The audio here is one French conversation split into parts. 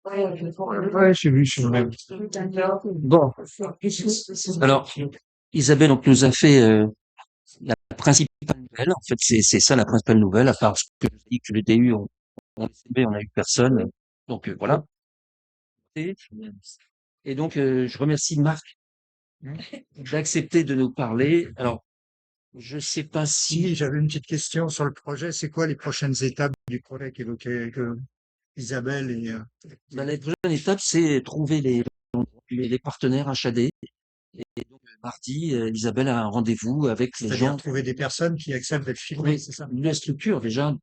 Ouais, j'ai vu même. Bon, alors, Isabelle donc, nous a fait la principale nouvelle. En fait, c'est ça la principale nouvelle, à part ce que je dis que le DU, on SCB, on a eu personne. Donc voilà. Et, et donc, je remercie Marc d'accepter de nous parler. Alors, je sais pas Si, si j'avais une petite question sur le projet. C'est quoi les prochaines étapes du projet qu'évoquait Isabelle bah, la prochaine étape, c'est trouver les partenaires HAD. Et donc, mardi, Isabelle a un rendez-vous avec les c'est-à-dire gens, trouver des personnes qui acceptent d'être filmées, oui, c'est ça? la structure déjà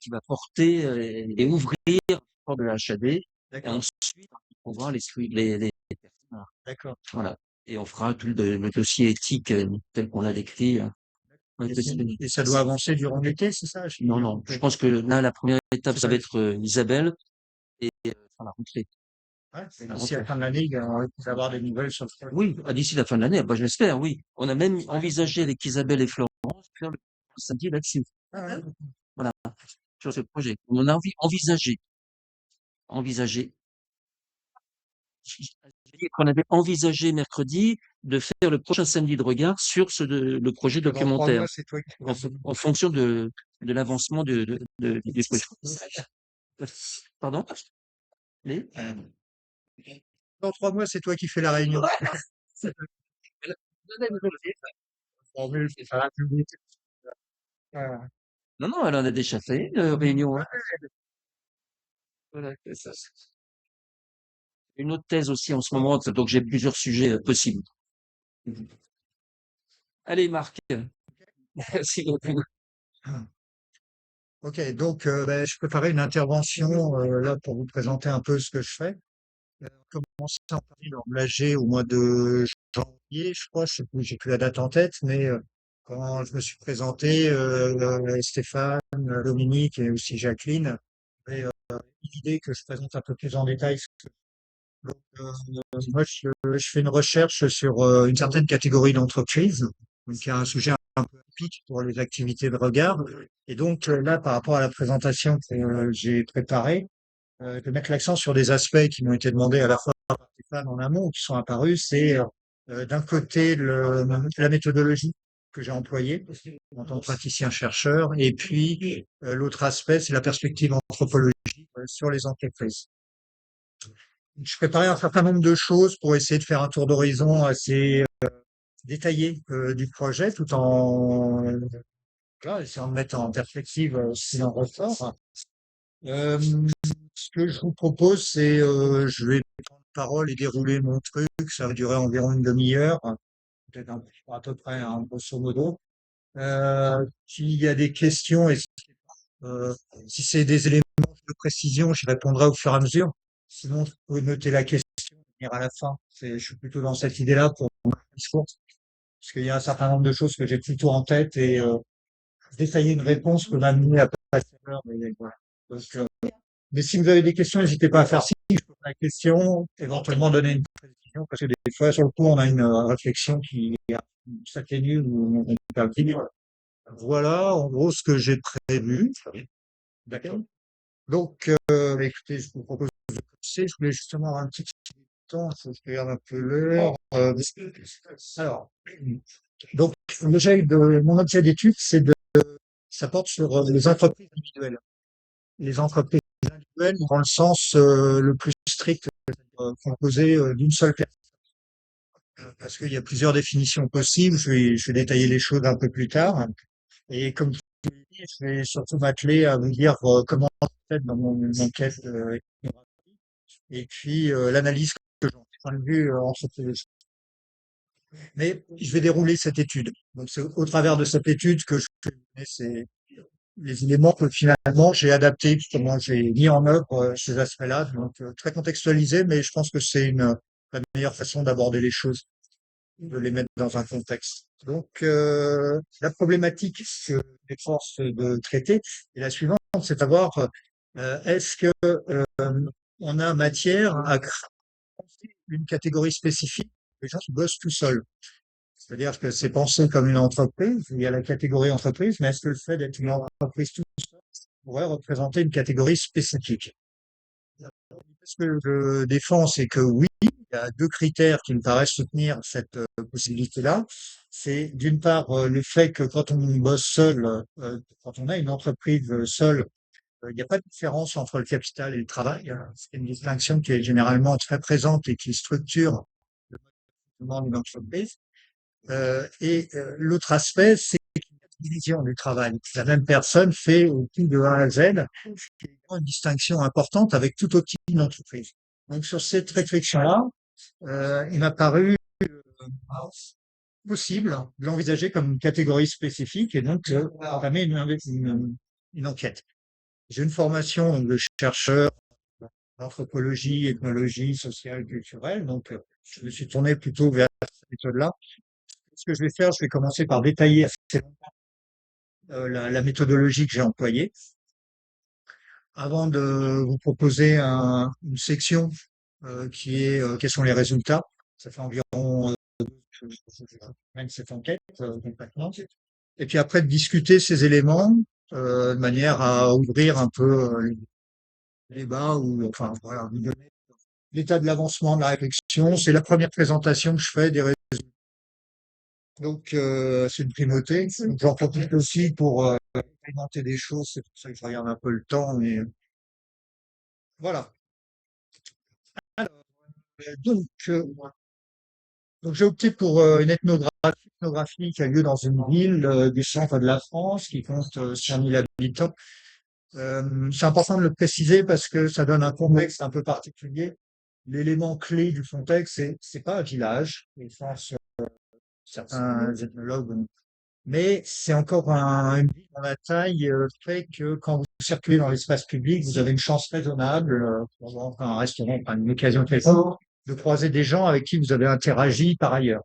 qui va porter et ouvrir le port de la HAD. Et D'accord, ensuite, on va voir les personnes. d'accord. Voilà. Et on fera tout le dossier éthique tel qu'on l'a décrit. Et, et ça doit avancer durant l'été, c'est ça? Non, non. Je pense que là, la première étape, ça va être Isabelle et enfin, la rentrée. Ouais, La d'ici la rentrée. fin de l'année, on va avoir des nouvelles sur le projet. Oui, d'ici la fin de l'année, bah, je l'espère, oui. On a même envisagé avec Isabelle et Florence de faire le samedi là-dessus. Ah ouais. Voilà, sur ce projet. On a envisagé. J'ai dit qu'on avait envisagé mercredi de faire le prochain samedi de regard sur le projet Dans 3 documentaire mois, c'est toi qui en fonction de l'avancement du projet. Pardon? Les? Dans 3 mois, c'est toi qui fais la réunion. Formule, c'est pas la public. Ah, Non, non, elle en a déjà fait une réunion. Hein. Voilà, c'est ça. Une autre thèse aussi en ce moment, donc j'ai plusieurs sujets possibles. Allez, Marc, merci beaucoup. ah. Ok, donc ben, je préparais une intervention là pour vous présenter un peu ce que je fais. On commençait en Paris l'engagé au mois de janvier, je crois, je sais plus, j'ai plus la date en tête, mais quand je me suis présenté, Stéphane, Dominique et aussi Jacqueline avaient l'idée que je présente un peu plus en détail. Donc, moi, je fais une recherche sur une certaine catégorie d'entreprises, donc il y a un sujet un peu pic pour les activités de regard. Et donc là, par rapport à la présentation que j'ai préparée, je vais mettre l'accent sur des aspects qui m'ont été demandés à la fois par Stéphane en amont ou qui sont apparus. C'est d'un côté la méthodologie que j'ai employée en tant que praticien-chercheur, et puis l'autre aspect, c'est la perspective anthropologique sur les entreprises. Je préparais un certain nombre de choses pour essayer de faire un tour d'horizon assez détaillé du projet, tout en voilà, essayant de mettre en perspective ce qu'il en ressort. Euh, Ce que je vous propose, c'est je vais prendre la parole et dérouler mon truc. Ça va durer environ une demi-heure, peut-être à peu près, hein, grosso modo. S'il y a des questions et euh, si c'est des éléments de précision, je répondrai au fur et à mesure. Sinon, vous pouvez noter la question et venir à la fin. Je suis plutôt dans cette idée-là pour mon discours, parce qu'il y a un certain nombre de choses que j'ai plutôt en tête et détailler une réponse peut m'amener à passer l'heure. Mais, voilà. Donc, mais si vous avez des questions, n'hésitez pas à faire signe, je poserai la question, éventuellement donner une précision, parce que des fois, sur le coup, on a une réflexion qui s'atténue ou on perd le fil. Voilà, en gros, ce que j'ai prévu. D'accord. Donc, écoutez, je vous propose de commencer. Je voulais justement avoir un petit temps, je regarde un peu l'heure. Alors, donc, mon objet d'étude, ça porte sur les entreprises individuelles. Les entreprises individuelles dans le sens le plus strict, composées d'une seule personne. Parce qu'il y a plusieurs définitions possibles. Je vais détailler les choses un peu plus tard. Et comme je vous l'ai dit, je vais surtout m'atteler à vous dire comment j'ai fait dans mon enquête et puis l'analyse que j'en ai point de vue entreprise. Mais je vais dérouler cette étude. Donc c'est au travers de cette étude que je vais donner les éléments que finalement j'ai adaptés, comment j'ai mis en œuvre ces aspects-là. Donc très contextualisé, mais je pense que c'est la meilleure façon d'aborder les choses, de les mettre dans un contexte. Donc la problématique que j'efforce de traiter est la suivante, c'est de savoir est-ce que on a matière à créer une catégorie spécifique des gens qui bossent tout seuls. C'est-à-dire que c'est pensé comme une entreprise, il y a la catégorie entreprise, mais est-ce que le fait d'être une entreprise tout seul pourrait représenter une catégorie spécifique? Ce que je défends, c'est que oui, il y a deux critères qui me paraissent soutenir cette possibilité-là. C'est d'une part le fait que quand on bosse seul, quand on a une entreprise seule, il n'y a pas de différence entre le capital et le travail. C'est une distinction qui est généralement très présente et qui structure le fonctionnement d'une entreprise. L'autre aspect, c'est la division du travail. La même personne fait tout de A à Z, qui est une distinction importante avec tout outil d'une entreprise. Donc sur cette réflexion-là, il m'a paru possible de l'envisager comme une catégorie spécifique et donc entamer une enquête. J'ai une formation de chercheur d'anthropologie, ethnologie, sociale, culturelle, donc je me suis tourné plutôt vers cette méthode-là. Ce que je vais faire, je vais commencer par détailler assez la méthodologie que j'ai employée, avant de vous proposer une section qui est quels sont les résultats. Ça fait environ même cette enquête concrètement. Et puis après de discuter ces éléments de manière à ouvrir un peu le débat ou enfin voilà, vous donner l'état de l'avancement de la réflexion. C'est la première présentation que je fais des résultats. Donc c'est une primauté. J'en profite aussi pour expérimenter des choses. C'est pour ça que je regarde un peu le temps, mais voilà. Euh, donc, euh, donc j'ai opté pour une ethnographie qui a lieu dans une ville du centre de la France qui compte 5000 habitants. C'est important de le préciser parce que ça donne un contexte un peu particulier. L'élément clé du contexte, c'est pas un village, au sens certains ethnologues, mais c'est encore une ville dont la taille fait que quand vous circulez dans l'espace public, vous avez une chance raisonnable, dans un restaurant, enfin une occasion quelconque, de croiser des gens avec qui vous avez interagi par ailleurs.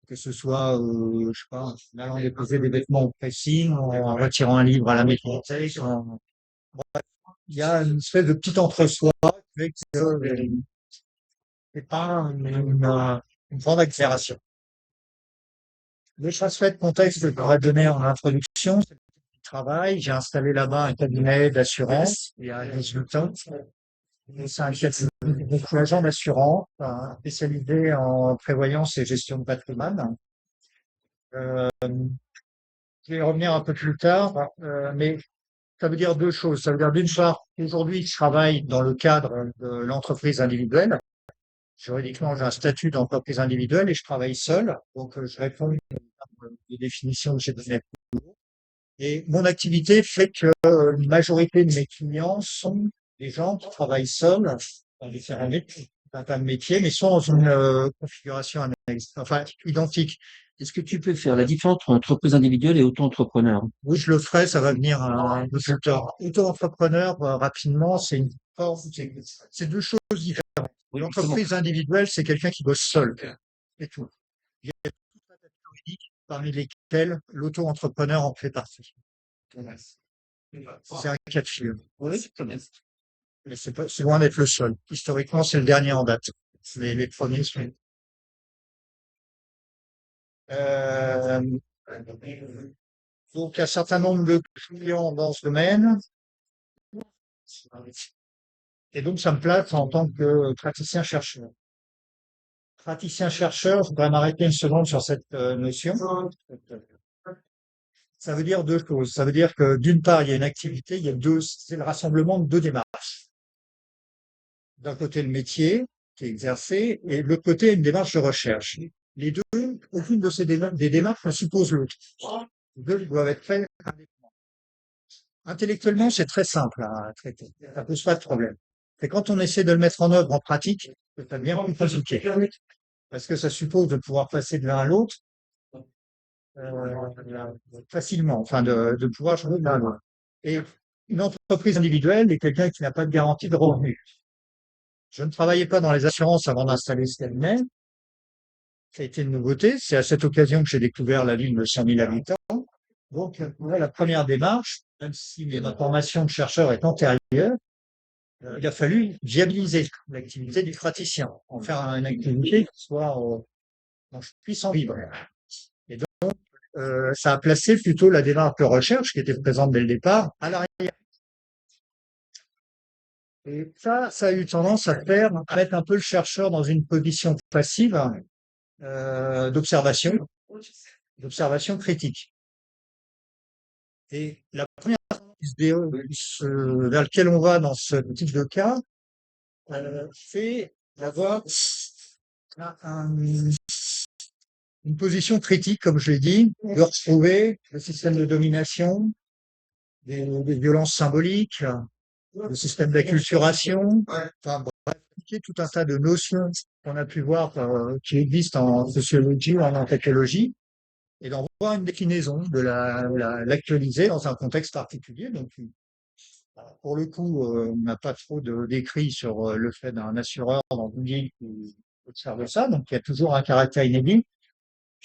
Que ce soit, je sais pas, en allant déposer des vêtements au pressing, en retirant un livre à la médiathèque. Il y a une espèce de petit entre-soi qui fait que c'est pas une grande accélération. Les aspects de contexte que je pourrais donner en introduction, c'est le travail. J'ai installé là-bas un cabinet d'assurance il y a 18 ans. C'est un cabinet je suis agent d'assurance spécialisé en prévoyance et gestion de patrimoine. Euh, je vais y revenir un peu plus tard, mais ça veut dire deux choses. Ça veut dire d'une part, aujourd'hui, je travaille dans le cadre de l'entreprise individuelle. Juridiquement, j'ai un statut d'entreprise individuelle et je travaille seul. Donc, je réponds aux définitions que j'ai données. Et mon activité fait que une majorité de mes clients sont des gens qui travaillent seuls dans différents métiers, un tas de métiers, mais sont dans une configuration annexe, enfin identique. Est-ce que tu peux faire la différence entre entreprise individuelle et auto-entrepreneur? Oui, je le ferai, ça va venir un résultat. Auto-entrepreneur, rapidement, c'est deux choses différentes. Oui, L'entreprise individuelle, c'est quelqu'un qui bosse seul. C'est tout. Il y a tout un tas de juridiques parmi lesquels l'auto-entrepreneur en fait partie. C'est un cas de figure. oui, c'est très bien. Mais c'est loin d'être le seul. Historiquement, c'est le dernier en date. Les premiers sont. Euh, donc, un certain nombre de clients dans ce domaine. Et donc, ça me place en tant que praticien-chercheur. Praticien-chercheur, je voudrais m'arrêter une seconde sur cette notion. Ça veut dire deux choses. Ça veut dire que d'une part, il y a une activité, c'est le rassemblement de deux démarches. D'un côté, le métier qui est exercé, et de l'autre côté, une démarche de recherche. Les deux, aucune de des démarches ne suppose l'autre. Les deux doivent être faits indépendamment. Intellectuellement, c'est très simple à traiter. Ça pose pas de problème. C'est quand on essaie de le mettre en œuvre en pratique que ça devient plus compliqué. Parce que ça suppose de pouvoir passer de l'un à l'autre facilement, enfin de pouvoir changer de l'un à l'autre. Et une entreprise individuelle est quelqu'un qui n'a pas de garantie de revenus. Je ne travaillais pas dans les assurances avant d'installer ce cabinet. Ça a été une nouveauté. C'est à cette occasion que j'ai découvert la ville de 5000 habitants. Donc, la première démarche, même si ma formation de chercheur est antérieure, il a fallu viabiliser l'activité du praticien, en faire une activité qui soit, dont je puisse en vivre. Et donc, ça a placé plutôt la démarche de recherche qui était présente dès le départ à l'arrière. Et ça a eu tendance à mettre un peu le chercheur dans une position passive, d'observation, d'observation critique. Et la première vers lequel on va dans ce type de cas, c'est d'avoir un- une position critique, comme je l'ai dit, de retrouver le système de domination, des violences symboliques, le système d'acculturation, enfin bref, tout un tas de notions qu'on a pu voir qui existent en sociologie ou en anthropologie, et d'en voir une déclinaison, de l'actualiser dans un contexte particulier. Donc, pour le coup, on n'a pas trop d'écrits sur le fait d'un assureur dans une ville qui observe ça, donc il y a toujours un caractère inédit.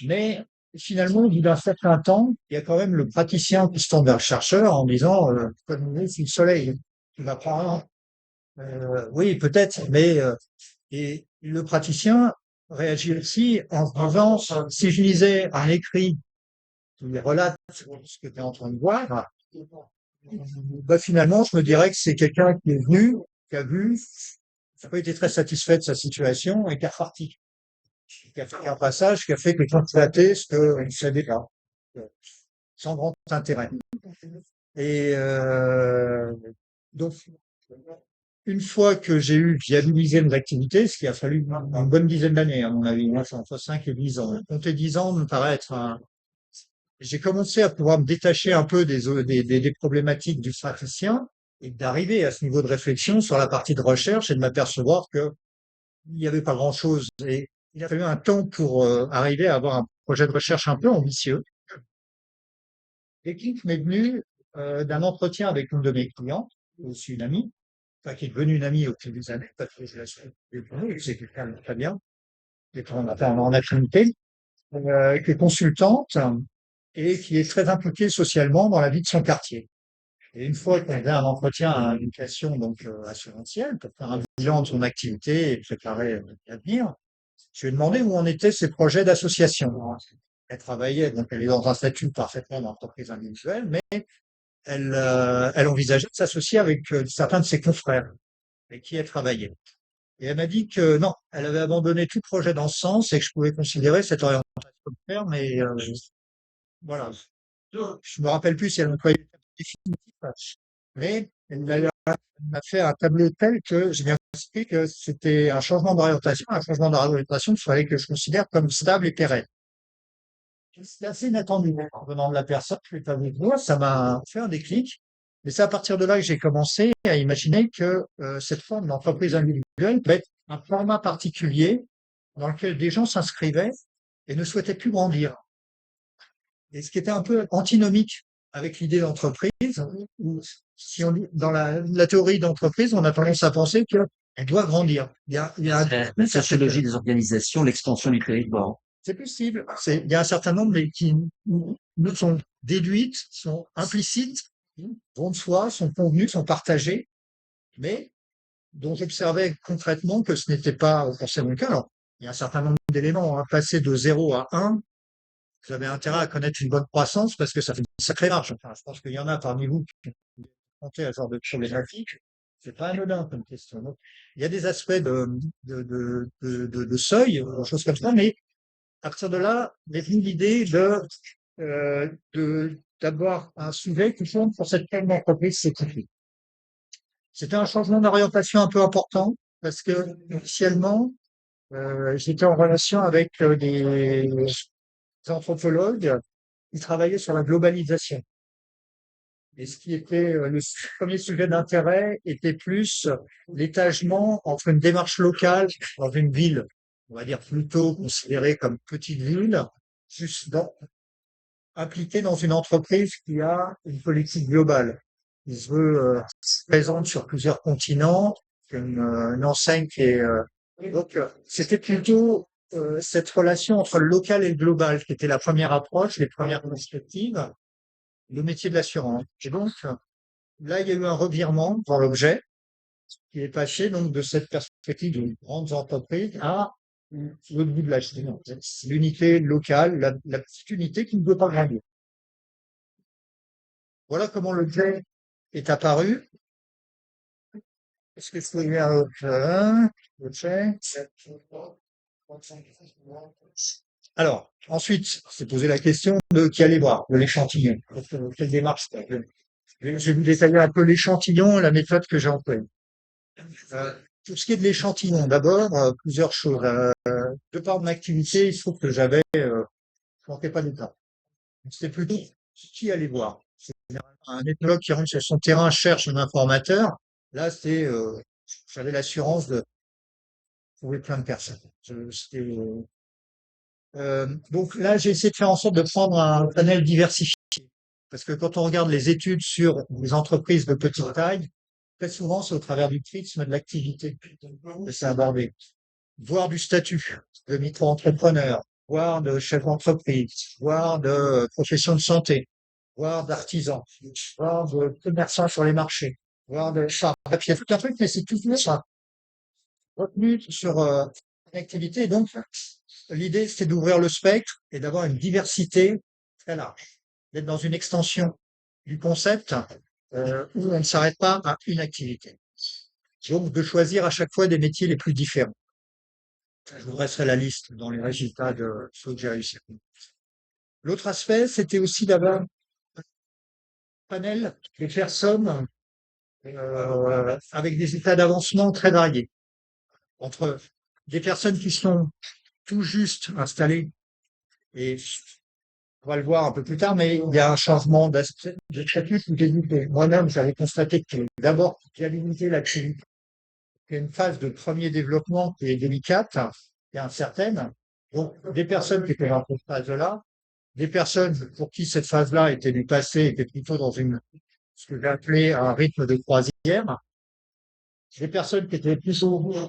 Mais finalement, au bout d'un certain temps, il y a quand même le praticien qui se tourne vers le chercheur en disant comme nous, c'est le soleil, tu vas prendre. Oui, peut-être, mais et le praticien réagit aussi en se disant si je lisais un écrit qui relate ce que tu es en train de voir, bah finalement, je me dirais que c'est quelqu'un qui est venu, qui a vu, qui n'a pas été très satisfait de sa situation et qui est reparti, qui a fait un passage qui a fait que constater ce qu'il savait pas, sans grand intérêt. Et donc, une fois que j'ai viabilisé mes activités, ce qui a fallu une bonne dizaine d'années, à mon avis, moi, c'est entre 5 et 10 ans. Compter 10 ans me paraît être j'ai commencé à pouvoir me détacher un peu des problématiques du praticien et d'arriver à ce niveau de réflexion sur la partie de recherche et de m'apercevoir que il n'y avait pas grand-chose. Et il a fallu un temps pour arriver à avoir un projet de recherche un peu ambitieux. L'équipe m'est venue d'un entretien avec une de mes clientes, aussi une amie, enfin, qui est devenue une amie au fil des années, parce que je la suis depuis, c'est quelqu'un de très bien, et qu'on a en affinité, qui est consultante et qui est très impliquée socialement dans la vie de son quartier. Et une fois qu'on a un entretien à invitation donc assurantielle pour faire un bilan de son activité et préparer l'avenir, je lui ai demandé où en étaient ses projets d'association. Elle travaillait, donc elle est dans un statut parfaitement d'entreprise individuelle, mais elle envisageait de s'associer avec certains de ses confrères avec qui elle travaillait. Et elle m'a dit que non, elle avait abandonné tout projet dans ce sens et que je pouvais considérer cette orientation comme faire, mais voilà. Je me rappelle plus si elle employait le terme définitif, mais elle m'a fait un tableau tel que j'ai bien compris que c'était un changement d'orientation qu'il fallait que je considère comme stable et pérenne. C'est assez inattendu venant de la personne, je vais pas vous dire, ça m'a fait un déclic. Et c'est à partir de là que j'ai commencé à imaginer que cette forme d'entreprise individuelle peut être un format particulier dans lequel des gens s'inscrivaient et ne souhaitaient plus grandir. Et ce qui était un peu antinomique avec l'idée d'entreprise, où si on dit dans la théorie d'entreprise, on a tendance à penser qu'elle doit grandir. La sociologie des organisations, l'extension du territoire. C'est possible. Il y a un certain nombre mais qui nous sont déduites, sont implicites, vont de soi, sont convenues, sont partagées, mais dont j'observais concrètement que ce n'était pas forcément le cas. Alors, il y a un certain nombre d'éléments. Hein. Passer de 0 à 1, vous avez intérêt à connaître une bonne croissance parce que ça fait une sacrée marge. Enfin, je pense qu'il y en a parmi vous qui confrontés à ce genre de problématique. C'est pas anodin comme question. Donc, il y a des aspects de seuil, des choses comme ça, mais à partir de là, m'est venue l'idée d'avoir un sujet qui tourne pour cette forme d'entreprise spécifique. C'était un changement d'orientation un peu important parce que initialement, j'étais en relation avec des anthropologues qui travaillaient sur la globalisation. Et ce qui était le premier sujet d'intérêt était plus l'étagement entre une démarche locale dans une ville, on va dire plutôt considérée comme petite ville, juste impliquée dans une entreprise qui a une politique globale. Il se veut présente sur plusieurs continents, une enseigne qui est donc c'était plutôt cette relation entre le local et le global qui était la première approche, les premières perspectives, le métier de l'assurance. Et donc là, il y a eu un revirement dans l'objet qui est passé donc de cette perspective de grandes entreprises à l'autre bout de la chaîne, l'unité locale, la petite unité qui ne peut pas grandir. Voilà comment l'objet est apparu. Est-ce que je peux lire autre fait. Alors, ensuite, c'est poser la question de qui aller voir, de l'échantillon. Quelle démarche faire. Je vais vous détailler un peu l'échantillon et la méthode que j'ai employée. Pour ce qui est de l'échantillon, d'abord, plusieurs choses. De par mon activité, il se trouve que je manquais pas d'état. C'était plutôt qui aller voir. C'est un ethnologue qui rentre sur son terrain, cherche un informateur. Là, j'avais l'assurance de trouver plein de personnes. Donc là, j'ai essayé de faire en sorte de prendre un panel diversifié. Parce que quand on regarde les études sur les entreprises de petite taille, très souvent, c'est au travers du prisme de l'activité que c'est abordé. Voire du statut de micro-entrepreneur, voire de chef d'entreprise, voire de profession de santé, voire d'artisan, voire de commerçant sur les marchés, voire de charge papier, tout un truc, mais c'est tout ça retenu sur une activité. Donc, l'idée, c'est d'ouvrir le spectre et d'avoir une diversité très large, d'être dans une extension du concept où on ne s'arrête pas à une activité. Donc, de choisir à chaque fois des métiers les plus différents. Je vous dresserai la liste dans les résultats de ceux que j'ai réussi. L'autre aspect, c'était aussi d'avoir un panel de personnes avec des états d'avancement très variés. Entre des personnes qui sont tout juste installées, et on va le voir un peu plus tard, mais il y a un changement d'aspect de statut. Moi-même, j'avais constaté que d'abord, j'ai limité l'activité. Il y a une phase de premier développement qui est délicate et incertaine. Donc, des personnes qui étaient dans cette phase-là, des personnes pour qui cette phase-là était du passé, étaient plutôt dans ce que j'ai appelé un rythme de croisière, des personnes qui étaient plutôt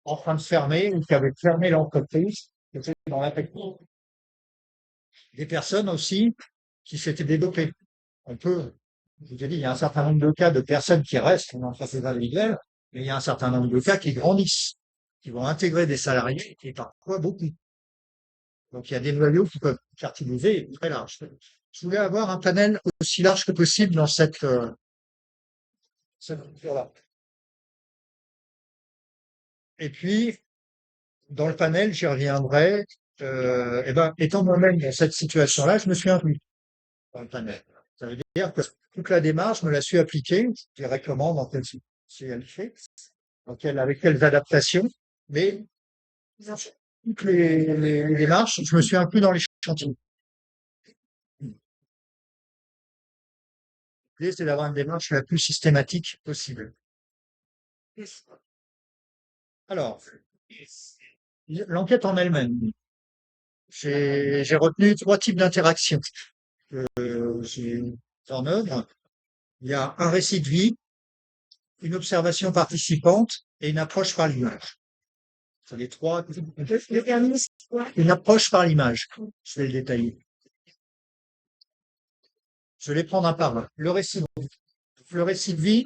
en train de fermer ou qui avaient fermé l'entreprise, qui étaient dans la technique, des personnes aussi qui s'étaient développées. On peut, je vous ai dit, il y a un certain nombre de cas de personnes qui restent dans l'entreprise individuelle, mais il y a un certain nombre de cas qui grandissent, qui vont intégrer des salariés et parfois beaucoup. Donc, il y a des noyaux qui peuvent fertiliser très large. Je voulais avoir un panel aussi large que possible dans cette culture-là. Et puis, dans le panel, j'y reviendrai. Étant moi-même dans cette situation-là, je me suis inclus dans le panel. Ça veut dire que toute la démarche, je me la suis appliquée directement dans quelle si elle fait, avec quelles adaptations, mais toutes les démarches, je me suis inclus dans les chantiers. L'idée, c'est d'avoir une démarche la plus systématique possible. Alors, l'enquête en elle-même. J'ai retenu 3 types d'interactions que j'ai en œuvre. Il y a un récit de vie, une observation participante et une approche par l'image. C'est les 3. Une approche par l'image. Je vais le détailler. Je vais les prendre un par un. Le récit de vie,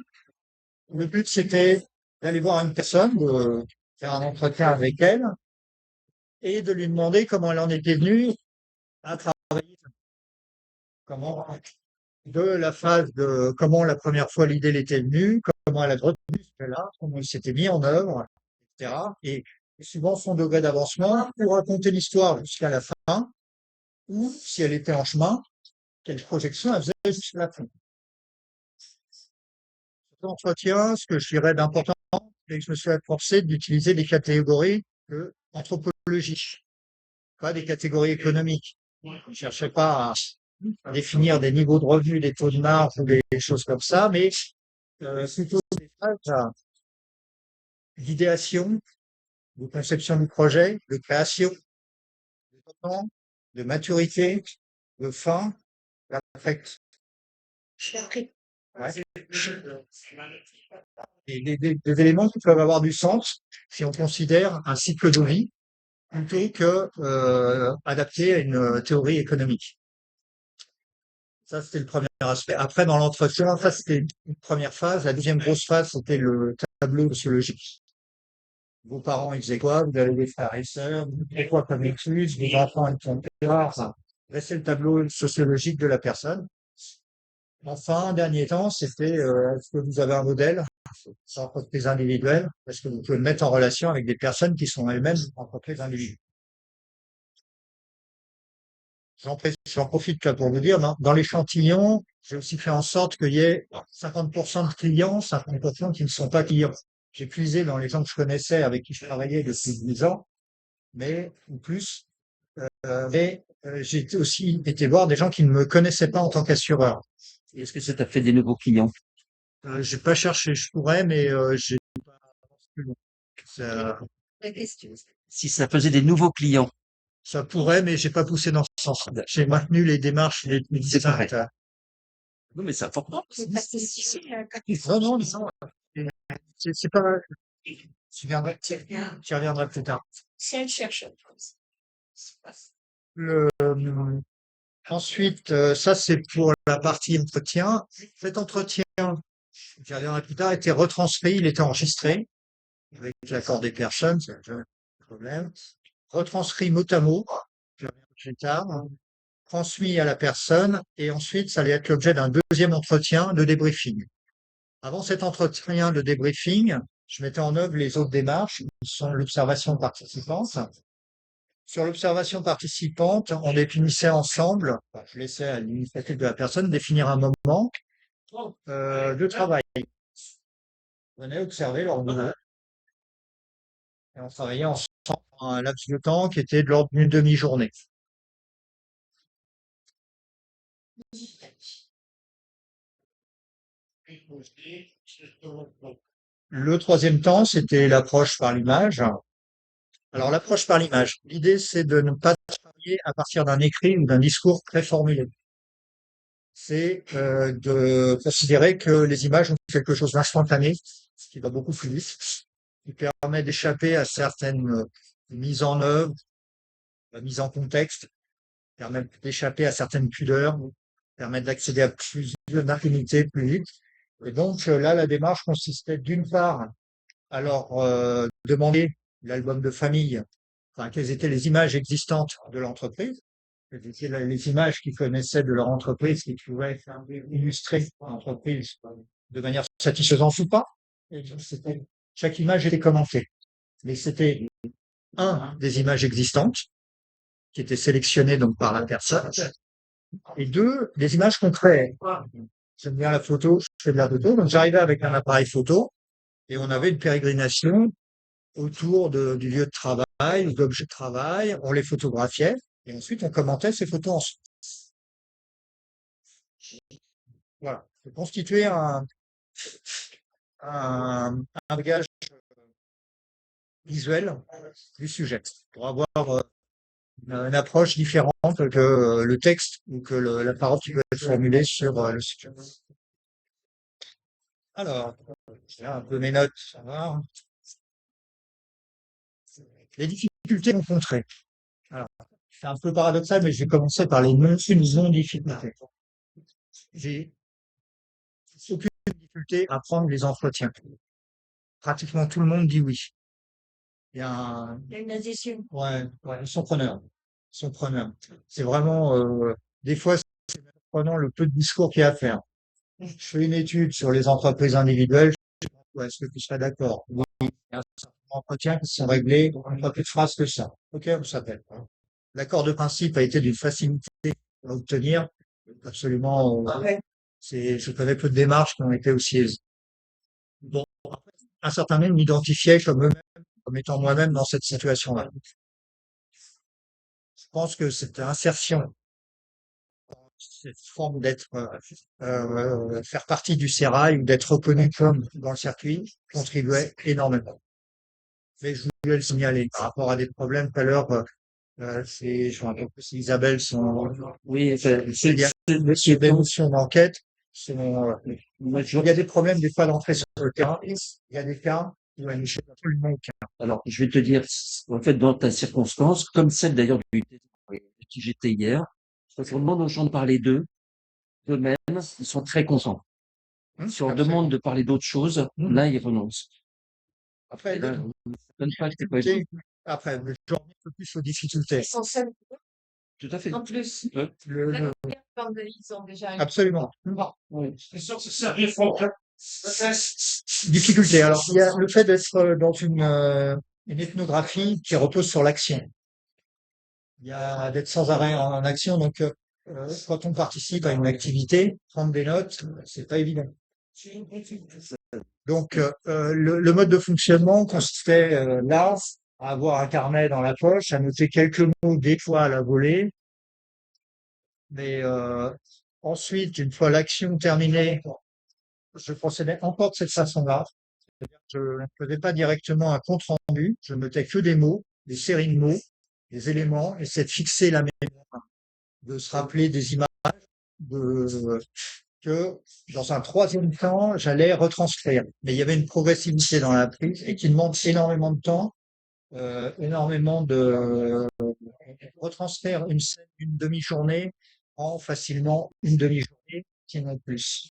le but, c'était d'aller voir une personne, de faire un entretien avec elle et de lui demander comment elle en était venue à travailler. Comment, de la phase de comment la première fois l'idée l'était venue, comment elle a retenu cela, comment il s'était mis en œuvre, etc. Et suivant son degré d'avancement, pour raconter l'histoire jusqu'à la fin, ou si elle était en chemin, quelle projection elle faisait jusqu'à la fin. Cet entretien, ce que je dirais d'important, c'est que je me suis forcé d'utiliser des catégories de anthropologie, pas des catégories économiques. Je ne cherchais pas à définir des niveaux de revenus, des taux de marge ou des choses comme ça, mais plutôt des phases d'idéation, de conception du projet, de création, de temps, de maturité, de fin, d'affect. Ouais. Et des éléments qui peuvent avoir du sens si on considère un cycle de vie plutôt que adapté à une théorie économique. Ça, c'était le premier aspect. Après, dans l'entretien, ça, c'était une première phase. La deuxième grosse phase, c'était le tableau sociologique. Vos parents, ils faisaient quoi? Vous avez des frères et sœurs? Vous faites quoi comme études? Vos enfants, ils sont quoi? Enfin, dresser le tableau sociologique de la personne. Enfin, dernier temps, c'était est-ce que vous avez un modèle d'entreprise individuelle? Est-ce que vous pouvez me mettre en relation avec des personnes qui sont elles-mêmes entreprises individuelles? J'en profite là pour vous dire, dans l'échantillon, j'ai aussi fait en sorte qu'il y ait 50% de clients, 50% qui ne sont pas clients. J'ai puisé dans les gens que je connaissais, avec qui je travaillais depuis 10 ans, mais ou plus. J'ai aussi été voir des gens qui ne me connaissaient pas en tant qu'assureur. Est-ce que ça t'a fait des nouveaux clients? J'ai pas cherché, je pourrais, mais j'ai plus loin. Ça, Si ça faisait des nouveaux clients, ça pourrait, mais j'ai pas poussé dans ce sens. J'ai maintenu les démarches les c'est pareil. distinctes. Non, mais c'est important. Non, non, non. C'est pas. Tu reviendras plus tard. Le, ensuite, ça c'est pour la partie entretien. Cet entretien, j'y reviendrai plus tard, était retranscrit, il était enregistré avec l'accord des personnes, c'est jamais un problème. Retranscrit mot à mot, j'y reviendrai plus tard, transmis à la personne, et ensuite ça allait être l'objet d'un deuxième entretien de débriefing. Avant cet entretien de débriefing, je mettais en œuvre les autres démarches, qui sont l'observation participante. Sur l'observation participante, on définissait ensemble, enfin, je laissais à l'initiative de la personne définir un moment de travail. On venait observer leur boulot et on travaillait ensemble pendant un laps de temps qui était de l'ordre d'une demi-journée. Le troisième temps, c'était l'approche par l'image. Alors, l'approche par l'image, l'idée, c'est de ne pas travailler à partir d'un écrit ou d'un discours préformulé. C'est de considérer que les images ont quelque chose d'instantané, qui va beaucoup plus vite, qui permet d'échapper à certaines mises en œuvre, mises en contexte, permet d'échapper à certaines pudeurs, permet d'accéder à plus d'intimité plus vite. Et donc là, la démarche consistait d'une part, alors demander l'album de famille, enfin quelles étaient les images existantes de l'entreprise, quelles étaient les images qu'ils connaissaient de leur entreprise, qui pouvaient illustrer l'entreprise de manière satisfaisante ou pas. Et chaque image était commentée. Mais c'était des images existantes qui étaient sélectionnées donc par la personne, et deux, des images qu'on créait. J'aime bien la photo, je fais de la photo, donc j'arrivais avec un appareil photo et on avait une pérégrination autour du lieu de travail, ou d'objets de travail, on les photographiait et ensuite on commentait ces photos ensemble. Voilà. C'est constituer un bagage visuel du sujet pour avoir une approche différente que le texte ou que la parole qui peut être formulée sur le sujet. Alors, j'ai un peu mes notes, ça va. Les difficultés rencontrées. Alors, c'est un peu paradoxal, mais je vais commencer par les non-difficultés. J'ai aucune difficulté à prendre les entretiens. Pratiquement tout le monde dit oui. Il y a une addition. Ouais, ils sont preneurs. Ils sont preneurs. C'est vraiment, des fois, c'est même prenant le peu de discours qu'il y a à faire. Je fais une étude sur les entreprises individuelles. Est-ce que tu serais d'accord? Oui. Il y a un certain nombre d'entretiens qui sont réglés en pas plus de phrases que ça. Ok, on s'appelle. L'accord de principe a été d'une facilité à obtenir. Absolument, je connais peu de démarches qui ont été aussi aisées. Bon, un certain nombre m'identifiaient comme eux-mêmes, comme étant moi-même dans cette situation-là. Je pense que cette insertion, cette forme d'être, faire partie du sérail ou d'être reconnu comme dans le circuit contribuait énormément. Mais je voulais le signaler par rapport à des problèmes tout à l'heure. Je me rappelle plus si Isabelle Oui, il y a des notions d'enquête. Il y a des problèmes des fois d'entrée sur le terrain. Il y a des cas où elle n'échappe absolument aucun. alors, je vais te dire, en fait, dans ta circonstance, comme celle d'ailleurs de qui j'étais hier, quand on demande aux gens de parler d'eux-mêmes, ils sont très contents. Si on leur demande de parler d'autre chose, là, ils renoncent. Après, Là, on ne donne pas que c'est pas après, je reviens un peu plus aux difficultés. Tout à fait. En plus, Ouais. Le- quand ils ont déjà absolument. Oui. Difficulté. Alors, il y a le fait d'être dans une ethnographie qui repose sur l'action. Il y a d'être sans arrêt en action. Donc, quand on participe à une activité, prendre des notes, c'est pas évident. Donc, le mode de fonctionnement consistait là à avoir un carnet dans la poche, à noter quelques mots des fois à la volée, mais ensuite, une fois l'action terminée, je procédais encore de cette façon-là. Je ne faisais pas directement un compte rendu, je notais que des mots, des séries de mots, des éléments, et c'est de fixer la mémoire, de se rappeler des images, de, que dans un troisième temps, j'allais retranscrire. Mais il y avait une progressivité dans la prise et qui demande énormément de temps, énormément de retranscrire une scène d'une demi-journée en facilement une demi-journée, sinon plus.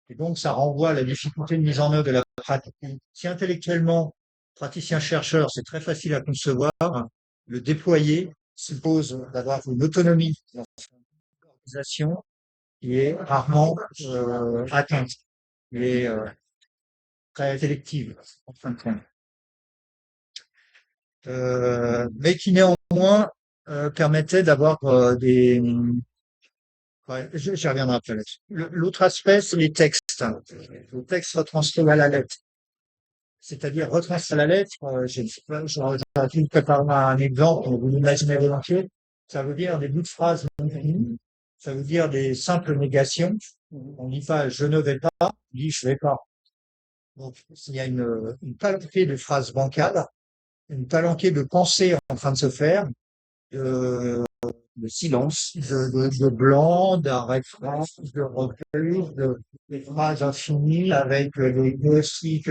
Et donc, ça renvoie à la difficulté de mise en œuvre de la pratique. Si intellectuellement, praticien-chercheur, c'est très facile à concevoir, le déployer suppose d'avoir une autonomie dans l'organisation qui est rarement atteinte, et très sélective en fin de compte. Mais qui néanmoins permettait d'avoir des... Ouais, j'y reviendrai après là-dessus. L'autre aspect, c'est les textes. Le texte retranscrit à la lettre. C'est-à-dire retranscrit à la lettre, j'aurais pu préparer un exemple, vous l'imaginez volontiers, ça veut dire des bouts de phrases non finis, ça veut dire des simples négations. On ne dit pas je ne vais pas, on dit je vais pas. Donc, il y a une palanquée de phrases bancales, une palanquée de pensées en train de se faire, de, de silence, de blanc, d'arrêt de phrase, de recueil, de phrases infinies avec des que si,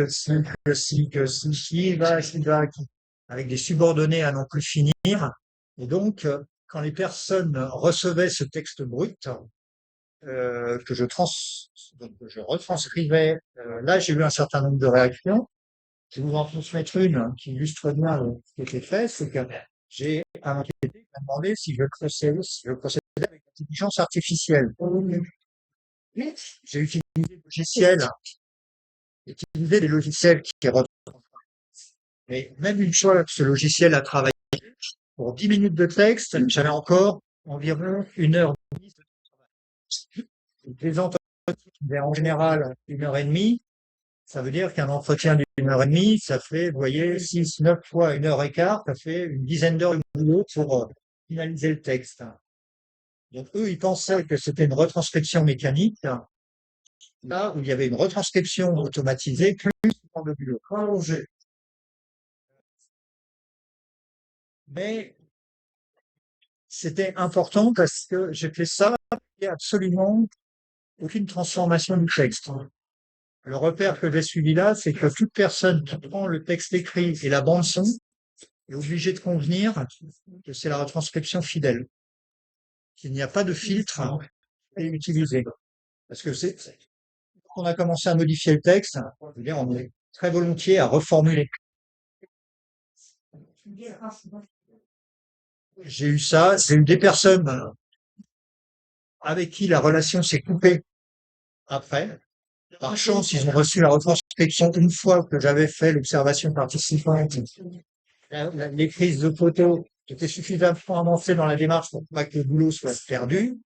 va, qui, avec des subordonnées à non plus finir. Et donc, quand les personnes recevaient ce texte brut, donc, que je retranscrivais, là, j'ai eu un certain nombre de réactions. Je vais vous en transmettre une qui illustre bien ce qui était fait, c'est que j'ai un enquêté qui m'a demandé si je procédais avec l'intelligence artificielle. J'ai utilisé des logiciels qui mais même une fois que ce logiciel a travaillé pour 10 minutes de texte, j'avais encore environ 1 heure 10 de travail. Les entretiens qui faisaient en général 1 heure et demie, ça veut dire qu'un entretien d'1 heure et demie, ça fait, vous voyez, 6, 9 fois 1 heure et quart, ça fait une dizaine d'heures de boulot pour finaliser le texte. Donc eux, ils pensaient que c'était une retranscription mécanique, là où il y avait une retranscription automatisée, plus de temps de boulot prolongé. Mais c'était important parce que j'ai fait ça, il n'y a absolument aucune transformation du texte. Le repère que j'ai suivi là, c'est que toute personne qui prend le texte écrit et la bande son est obligée de convenir que c'est la retranscription fidèle, qu'il n'y a pas de filtre à utiliser. Parce que quand on a commencé à modifier le texte, je veux dire, on est très volontiers à reformuler. J'ai eu des personnes avec qui la relation s'est coupée après. Par chance, ils ont reçu la retranscription une fois que j'avais fait l'observation participante. Les prises de photos étaient suffisamment avancées dans la démarche pour pas que le boulot soit perdu.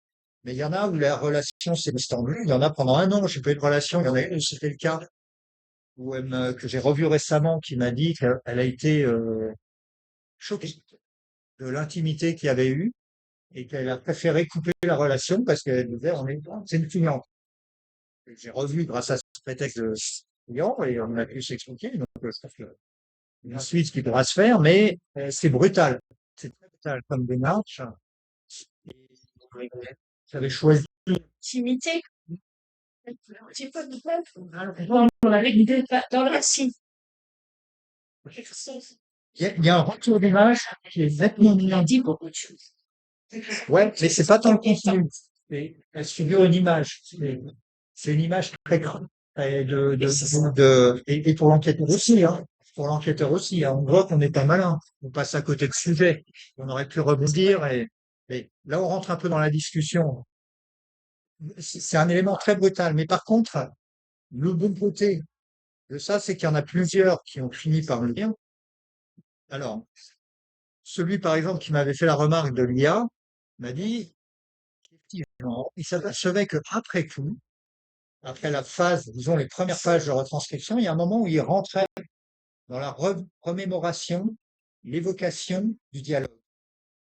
Mais il y en a où la relation s'est distendue. Il y en a pendant 1 an, j'ai pas eu de relation. Il y en a une, c'était le cas où que j'ai revu récemment, qui m'a dit qu'elle a été choquée de l'intimité qu'il y avait eu et qu'elle a préféré couper la relation parce qu'elle disait c'est une cliente. Et j'ai revu grâce à ce prétexte de client et on a pu s'expliquer. Donc je pense que une suite qui pourra se faire, mais c'est brutal. C'est très brutal comme démarche. Et j'avais choisi intimité. Un petit peu de peuple. Alors, on avait l'idée dans le récit. il y a un retour d'image qui est nettement Il a dit beaucoup de choses. ouais, mais c'est pas tant le contenu. Elle figure une image. C'est une image très crue. Et pour l'enquêteur aussi, hein. Pour l'enquêteur aussi, hein. On voit qu'on n'est pas malin. On passe à côté de sujet. On aurait pu rebondir et Et là, on rentre un peu dans la discussion. C'est un élément très brutal. Mais par contre, le bon côté de ça, c'est qu'il y en a plusieurs qui ont fini par le dire. Alors, celui, par exemple, qui m'avait fait la remarque de l'IA m'a dit, effectivement, il s'apercevait qu'après coup, après la phase, disons les premières phases de retranscription, il y a un moment où il rentrait dans la remémoration, l'évocation du dialogue.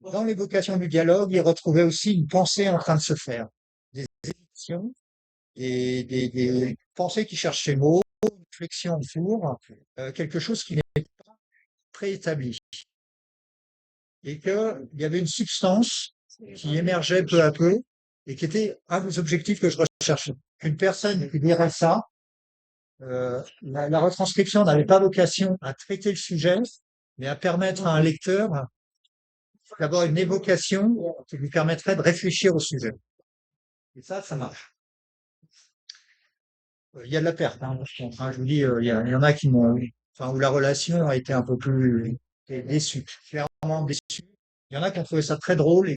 Dans l'évocation du dialogue, il retrouvait aussi une pensée en train de se faire, des émotions, des pensées qui cherchent ces mots, une réflexion autour, quelque chose qui n'est pas préétabli. Et qu'il y avait une substance qui émergeait peu à peu et qui était un des objectifs que je recherchais. Une personne qui dirait ça, la retranscription n'avait pas vocation à traiter le sujet, mais à permettre à un lecteur d'avoir une évocation qui lui permettrait de réfléchir au sujet. Et ça marche. Il y a de la perte, hein, enfin, je vous dis, il y en a qui m'ont, enfin, où la relation a été un peu plus déçue, clairement déçue. Il y en a qui ont trouvé ça très drôle,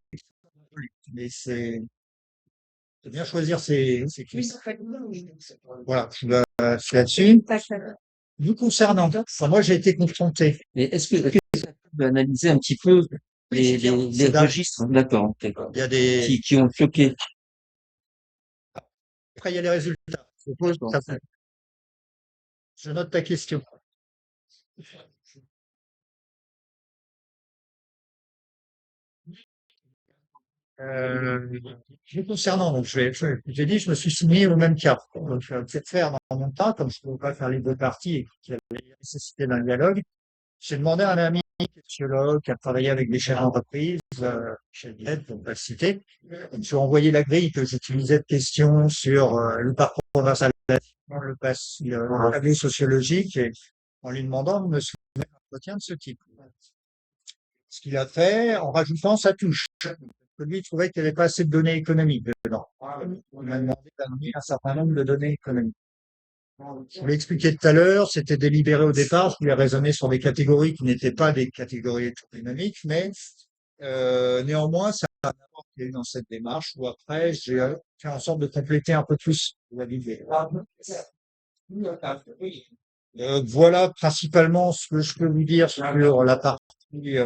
mais c'est bien choisir ses clips. Voilà, je suis là-dessus. Nous concernant, enfin, moi j'ai été confronté. Mais est-ce que tu peux analyser un petit peu les registres? D'accord, d'accord. Il y a des, Qui ont choqué. après il y a les résultats. Je note ta question. Nous concernant, donc j'ai dit, je me suis soumis au même cas. Donc, je vais peut-être faire dans mon temps, comme je ne peux pas faire les deux parties et qu'il y avait nécessité d'un dialogue. J'ai demandé à un ami qui est sociologue, qui a travaillé avec des chefs d'entreprise, chez Viette, pour ne pas le citer. Je lui ai envoyé la grille que j'utilisais de questions sur le parcours vers le tableau sociologique, et en lui demandant de me soumettre un entretien de ce type. Ce qu'il a fait en rajoutant sa touche. Que lui, il trouvait qu'il n'y avait pas assez de données économiques dedans. On m'a demandé d'amener un certain nombre de données économiques. Je vous l'ai expliqué tout à l'heure, c'était délibéré au départ, je voulais raisonner sur des catégories qui n'étaient pas des catégories économiques, mais néanmoins, ça a apporté dans cette démarche où après, j'ai fait en sorte de compléter un peu plus la vidéo. Voilà principalement ce que je peux vous dire sur la partie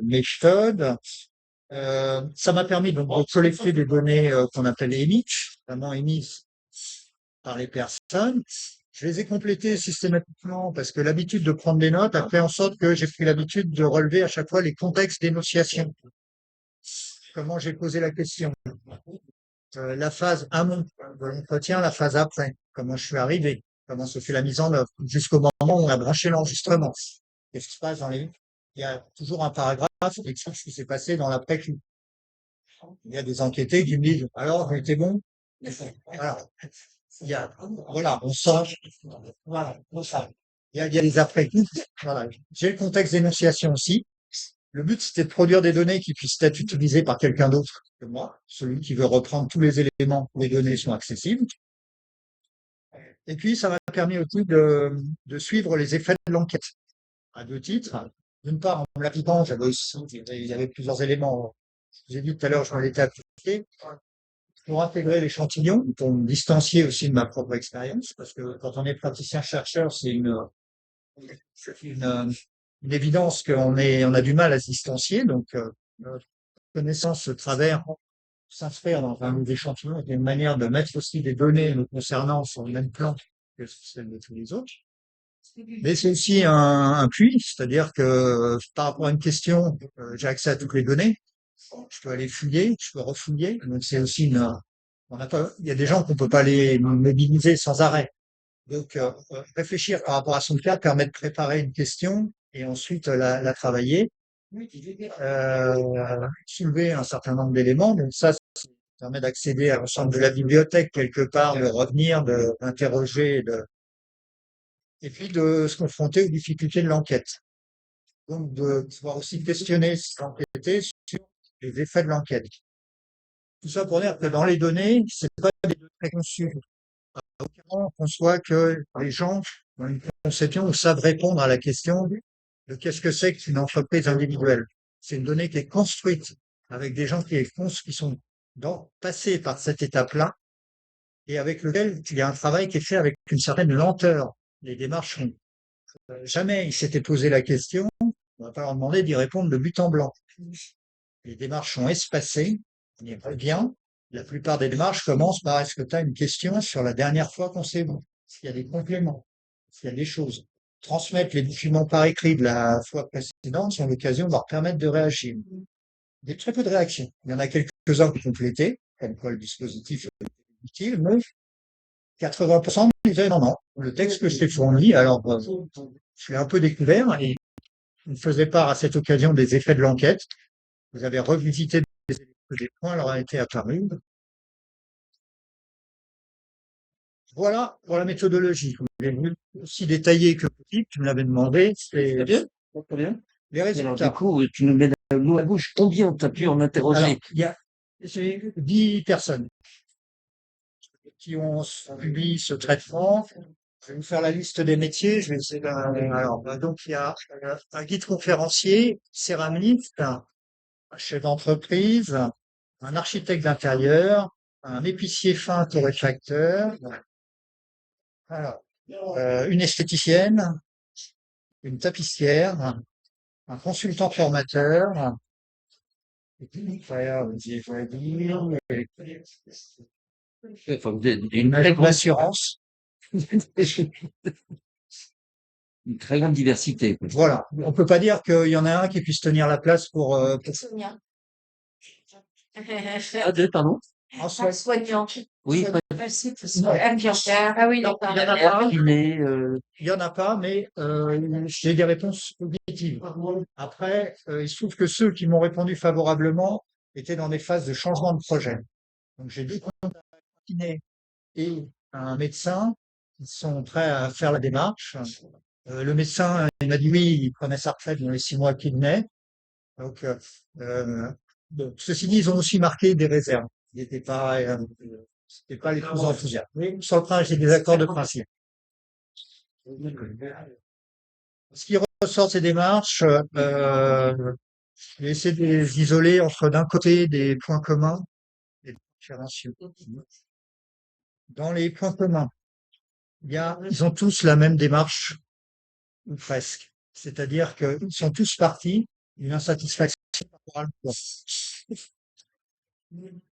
méthode. Ça m'a permis donc de collecter des données qu'on appelle émises, notamment émises par les personnes. Je les ai complétées systématiquement parce que l'habitude de prendre des notes a fait en sorte que j'ai pris l'habitude de relever à chaque fois les contextes d'énonciation. Comment j'ai posé la question. La phase amont de l'entretien, la phase après. Comment je suis arrivé. Comment se fait la mise en œuvre. Jusqu'au moment où on a branché l'enregistrement. Qu'est-ce qui se passe dans les... Il y a toujours un paragraphe qui explique ce qui s'est passé dans l'après-coup. Il y a des enquêtés qui me disent, alors, j'ai été bon? Voilà. Voilà, on sent, voilà, on sent. Il y a des après-coups. Voilà. J'ai le contexte d'énonciation aussi. Le but, c'était de produire des données qui puissent être utilisées par quelqu'un d'autre que moi, celui qui veut reprendre tous les éléments où les données sont accessibles. Et puis, ça m'a permis aussi de suivre les effets de l'enquête à deux titres. D'une part, en me l'appliquant, il y avait plusieurs éléments. J'ai dit tout à l'heure, je m'en étais appliqué pour intégrer l'échantillon, pour me distancier aussi de ma propre expérience, parce que quand on est praticien-chercheur, c'est une évidence qu'on a du mal à se distancier, donc notre connaissance se travers s'inscrire dans un échantillon est une manière de mettre aussi des données nous concernant sur le même plan que celles de tous les autres. Mais c'est aussi un puits, c'est-à-dire que par rapport à une question, j'ai accès à toutes les données, je peux aller fouiller, je peux refouiller, donc c'est aussi il y a des gens qu'on peut pas les mobiliser sans arrêt. Donc, réfléchir par rapport à son cas permet de préparer une question et ensuite la travailler, soulever un certain nombre d'éléments. Donc ça permet d'accéder à l'ensemble de la bibliothèque quelque part, de revenir, d'interroger, et puis de se confronter aux difficultés de l'enquête. Donc, de pouvoir aussi questionner, s'enquêter sur les effets de l'enquête. Tout ça pour dire que dans les données, c'est pas des données préconçues. À aucun moment on conçoit que les gens ont une conception ou savent répondre à la question de qu'est-ce que c'est qu'une entreprise individuelle. C'est une donnée qui est construite avec des gens qui sont passés par cette étape-là et avec lequel il y a un travail qui est fait avec une certaine lenteur. Les démarches sont jamais ils s'étaient posé la question, on va pas leur demander d'y répondre de but en blanc. Les démarches sont espacées, on y revient. La plupart des démarches commencent par est-ce que tu as une question sur la dernière fois qu'on s'est vu? S'il y a des compléments, s'il y a des choses. Transmettre les documents par écrit de la fois précédente sont l'occasion de leur permettre de réagir. Il y a très peu de réactions. Il y en a quelques-uns qui complétés, comme quoi le dispositif est utile, mais 80% disaient non, non, le texte que je t'ai fourni, alors je l'ai un peu découvert et il faisait part à cette occasion des effets de l'enquête. Vous avez revisité des points leur a été apparus. Voilà pour la méthodologie. Je voulais aussi détailler que petit, tu me l'avais demandé, c'est Très bien, très bien. les Alors, du résultats. coup, tu nous mets l'eau à la bouche. Combien t'as pu en Alors, interroger? j'ai 10 personnes qui ont subi ce traitement. Je vais vous faire la liste des métiers. Je vais essayer donc il y a un guide conférencier, céramiste, un chef d'entreprise, un architecte d'intérieur, un épicier fin torréfacteur, alors, une esthéticienne, une tapissière, un consultant formateur, Enfin, une agent d'assurance. une très grande diversité. Voilà. On peut pas dire qu'il y en a un qui puisse tenir la place pour Sonia. Ah, deux, pardon? un seul. Soignant. Oui, Infirmière. Ah oui, Non, d'accord. il y en a pas. kiné, Il y en a pas, mais j'ai des réponses objectives. Après, il se trouve que ceux qui m'ont répondu favorablement étaient dans des phases de changement de projet. Donc j'ai deux kinés et un médecin qui sont prêts à faire la démarche. Le médecin, il m'a dit oui, il prenait sa retraite dans les 6 mois qui venaient. Donc, bon, ceci dit, ils ont aussi marqué des réserves. Ils n'étaient pas, c'était pas les plus enthousiastes. Mais sur le principe, j'ai des accords de principe. Ce qui ressort de ces démarches, je vais essayer de les isoler entre d'un côté des points communs et des différentiels. Dans les points communs, ils ont tous la même démarche, ou presque. C'est-à-dire qu'ils sont tous partis d'une insatisfaction par rapport à l'emploi.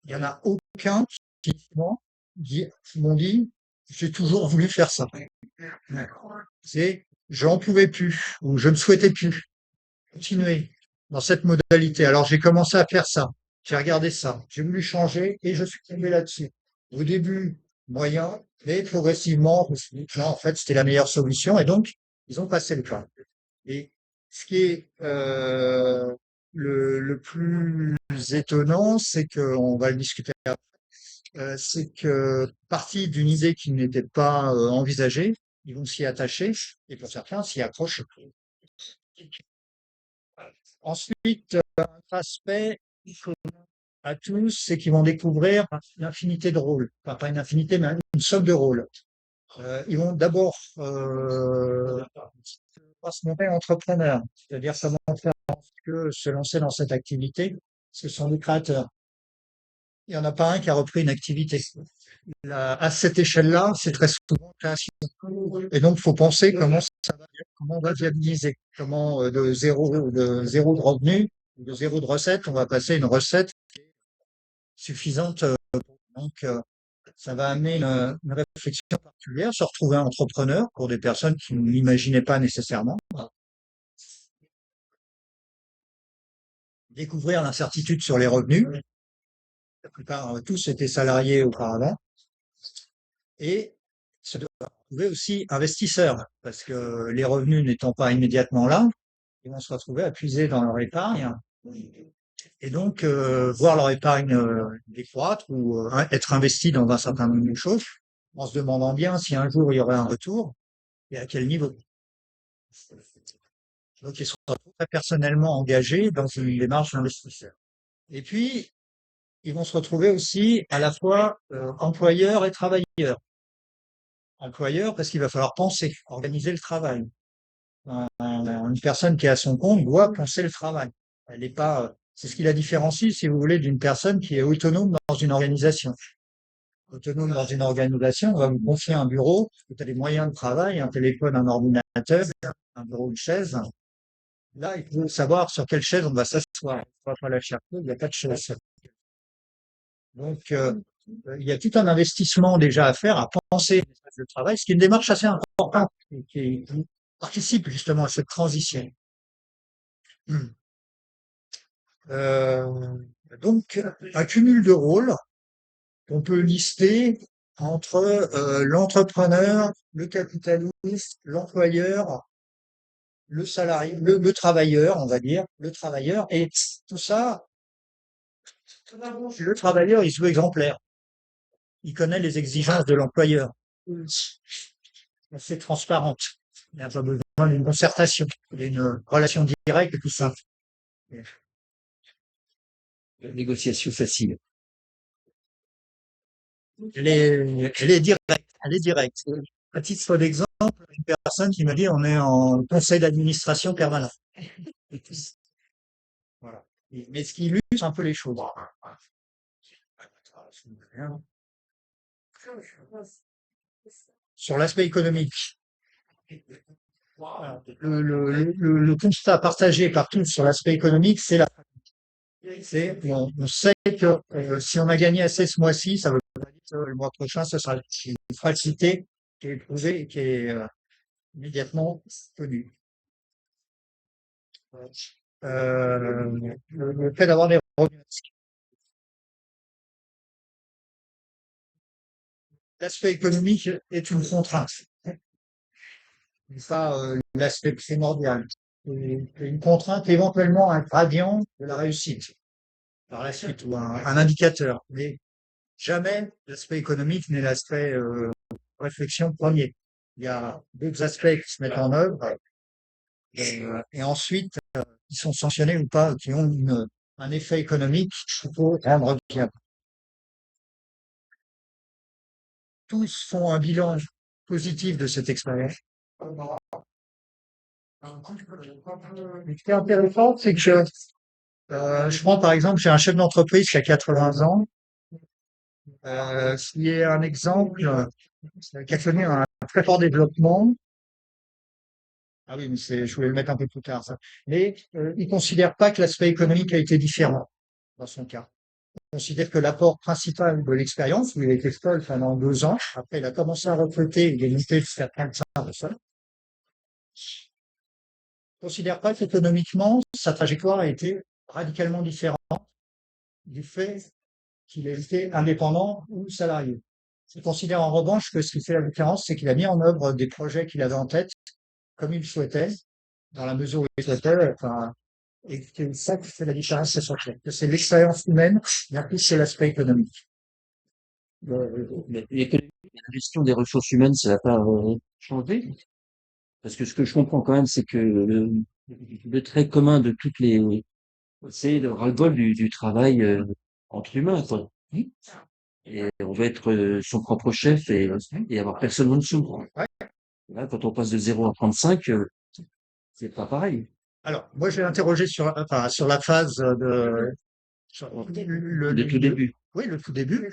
Il n'y en a aucun qui m'ont dit, j'ai toujours voulu faire ça. C'est, j'en pouvais plus, ou je ne souhaitais plus continuer dans cette modalité. Alors j'ai commencé à faire ça. J'ai regardé ça. J'ai voulu changer et je suis tombé là-dessus. Au début, moyen, mais progressivement, je me suis dit que non, en fait, c'était la meilleure solution. Et donc, ils ont passé le pas. Et ce qui est le plus étonnant, c'est que, on va le discuter après, c'est que partie d'une idée qui n'était pas envisagée, ils vont s'y attacher et pour certains s'y accrochent. Ensuite, un autre aspect commun à tous, c'est qu'ils vont découvrir une infinité de rôles. Enfin, pas une infinité, mais une somme de rôles. Ils vont d'abord se monter entrepreneur, c'est-à-dire comment faire que se lancer dans cette activité, ce sont des créateurs. Il n'y en a pas un qui a repris une activité. À cette échelle-là, c'est très souvent une création. Et donc, il faut penser comment on va viabiliser, comment de zéro de revenu, de zéro de recette, on va passer une recette suffisante. Donc, ça va amener une réflexion particulière, se retrouver un entrepreneur pour des personnes qui ne l'imaginaient pas nécessairement. Découvrir l'incertitude sur les revenus. La plupart, tous étaient salariés auparavant. Et se retrouver aussi investisseurs, parce que les revenus n'étant pas immédiatement là, ils vont se retrouver à puiser dans leur épargne et donc voir leur épargne décroître ou être investi dans un certain nombre de choses, en se demandant bien si un jour il y aurait un retour et à quel niveau. Donc ils seront très personnellement engagés dans une démarche d'investisseur. Et puis ils vont se retrouver aussi à la fois employeurs et travailleurs. Employeur parce qu'il va falloir penser, organiser le travail. Une personne qui est à son compte doit penser le travail. Elle n'est pas C'est ce qui la différencie, si vous voulez, d'une personne qui est autonome dans une organisation. Autonome dans une organisation, on va vous confier un bureau, vous avez des moyens de travail, un téléphone, un ordinateur, un bureau, une chaise. Là, il faut savoir sur quelle chaise on va s'asseoir. On va pas la chercher, il n'y a pas de chaise. Donc, il y a tout un investissement déjà à faire, à penser l'espace de travail, ce qui est une démarche assez importante et qui participe justement à cette transition. Euh, donc, un cumul de rôles qu'on peut lister entre l'entrepreneur, le capitaliste, l'employeur, le salarié, le travailleur, on va dire, le travailleur, et tout ça, le travailleur, il se veut exemplaire. Il connaît les exigences de l'employeur. C'est transparente. Il n'y a pas besoin d'une concertation, d'une relation directe et tout ça. Négociation facile. Elle est directe. Elle est directe. À titre d'exemple, une personne qui m'a dit on est en conseil d'administration permanent. Voilà. Mais ce qui illustre un peu les choses. Sur l'aspect économique, le constat partagé par tous sur l'aspect économique, c'est on sait que si on a gagné assez ce mois-ci, ça veut pas dire que le mois prochain, ce sera une facilité qui est éprouvée et qui est immédiatement connue. Le fait d'avoir des revenus. L'aspect économique est une contrainte. C'est ça, l'aspect primordial. Et une contrainte, éventuellement un gradient de la réussite par la suite, ou un indicateur. Mais jamais l'aspect économique n'est l'aspect réflexion premier. Il y a d'autres aspects qui se mettent en œuvre et ensuite qui sont sanctionnés ou pas, qui ont un effet économique qu'il faut rendre viable. Tous font un bilan positif de cette expérience. Ce qui est intéressant, c'est que je prends par exemple, j'ai un chef d'entreprise qui a 80 ans, qui est un exemple, qui a connu un très fort développement. Ah oui, mais je voulais le mettre un peu plus tard, ça. Mais il considère pas que l'aspect économique a été différent dans son cas. Il considère que l'apport principal de l'expérience, où il a été seul pendant 2 ans, après il a commencé à recruter, il est monté jusqu'à 35 personnes, il considère pas qu'économiquement, sa trajectoire a été radicalement différente du fait qu'il a été indépendant ou salarié. Je considère en revanche que ce qui fait la différence, c'est qu'il a mis en œuvre des projets qu'il avait en tête, comme il souhaitait, dans la mesure où il souhaitait, enfin, et c'est ça qui fait la différence, c'est son fait. C'est l'expérience humaine, mais en plus c'est l'aspect économique. Mais l'économie, la gestion des ressources humaines, ça va pas changer. Parce que ce que je comprends quand même, c'est que le trait commun de toutes les, c'est le ras-le-bol du travail entre humains, quoi. Et on veut être son propre chef et avoir personne en dessous. Là, quand on passe de 0 à 35, c'est pas pareil. Alors, moi, j'ai interrogé sur la phase sur Le tout début. oui, le tout début.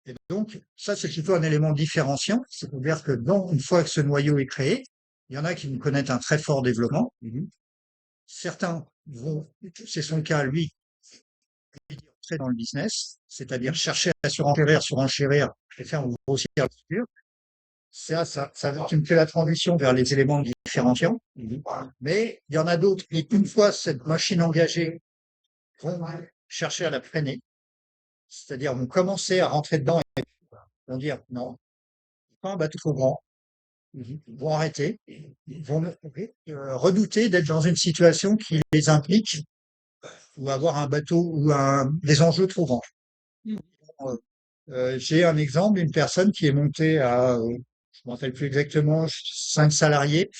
Et donc, ça, c'est plutôt un élément différenciant. C'est-à-dire que une fois que ce noyau est créé, il y en a qui connaissent un très fort développement. Certains vont, c'est son cas, lui, entrer dans le business, c'est-à-dire chercher à surenchérir et faire grossir la structure. Ça, tu me fais la transition vers les éléments différenciants. Mais il y en a d'autres qui, une fois cette machine engagée, vont chercher à la freiner. C'est-à-dire vont commencer à rentrer dedans et vont dire non, pas un bateau trop grand. Ils vont arrêter. Ils vont redouter d'être dans une situation qui les implique ou avoir un bateau ou des enjeux trop grands. J'ai un exemple d'une personne qui est montée à, je ne me rappelle plus exactement, 5 salariés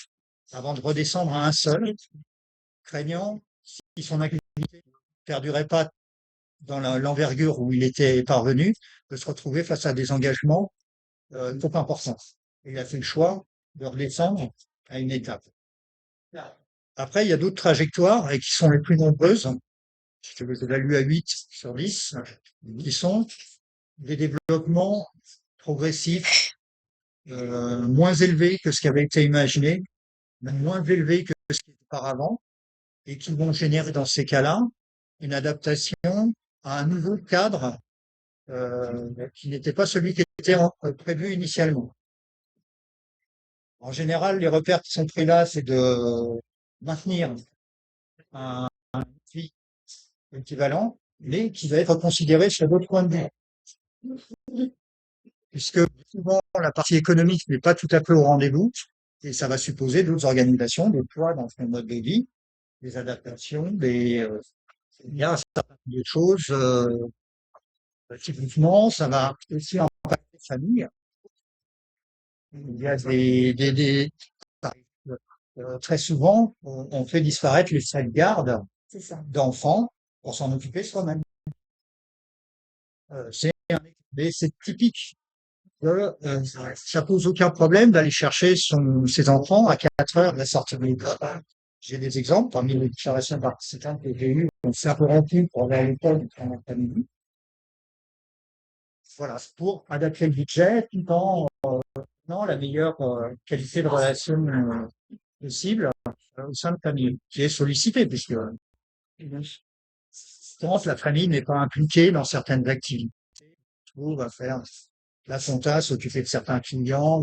avant de redescendre à un seul, craignant si son activité ne perdurait pas dans l'envergure où il était parvenu, de se retrouver face à des engagements trop importants. Et il a fait le choix de redescendre à une étape. Après, il y a d'autres trajectoires et qui sont les plus nombreuses. je les évalue à 8 sur 10, qui sont des développements progressifs, moins élevés que ce qui avait été imaginé, même moins élevés que ce qui était auparavant, et qui vont générer dans ces cas-là une adaptation à un nouveau cadre qui n'était pas celui qui était prévu initialement. En général, les repères qui sont pris là, c'est de maintenir un vie équivalent, mais qui va être considéré sur d'autres points de vue. Puisque souvent, la partie économique n'est pas tout à fait au rendez-vous, et ça va supposer d'autres organisations, des choix dans son mode de vie, des adaptations, il y a un certain nombre de choses, typiquement, ça va aussi impacter les familles. Il y a très souvent, on fait disparaître les frais de garde C'est ça. d'enfants pour s'en occuper soi-même. Mais c'est typique que ça pose aucun problème d'aller chercher ses enfants à 4 heures de la sortie de l'école. J'ai des exemples parmi les déclarations participantes que j'ai eues. On s'est interrompu pour aller à l'école pendant l'après-midi. Voilà, pour adapter le budget tout en ayant la meilleure qualité de relation possible au sein de la famille, qui est sollicitée, puisque quand la famille n'est pas impliquée dans certaines activités, on va faire la compta, s'occuper de certains clients.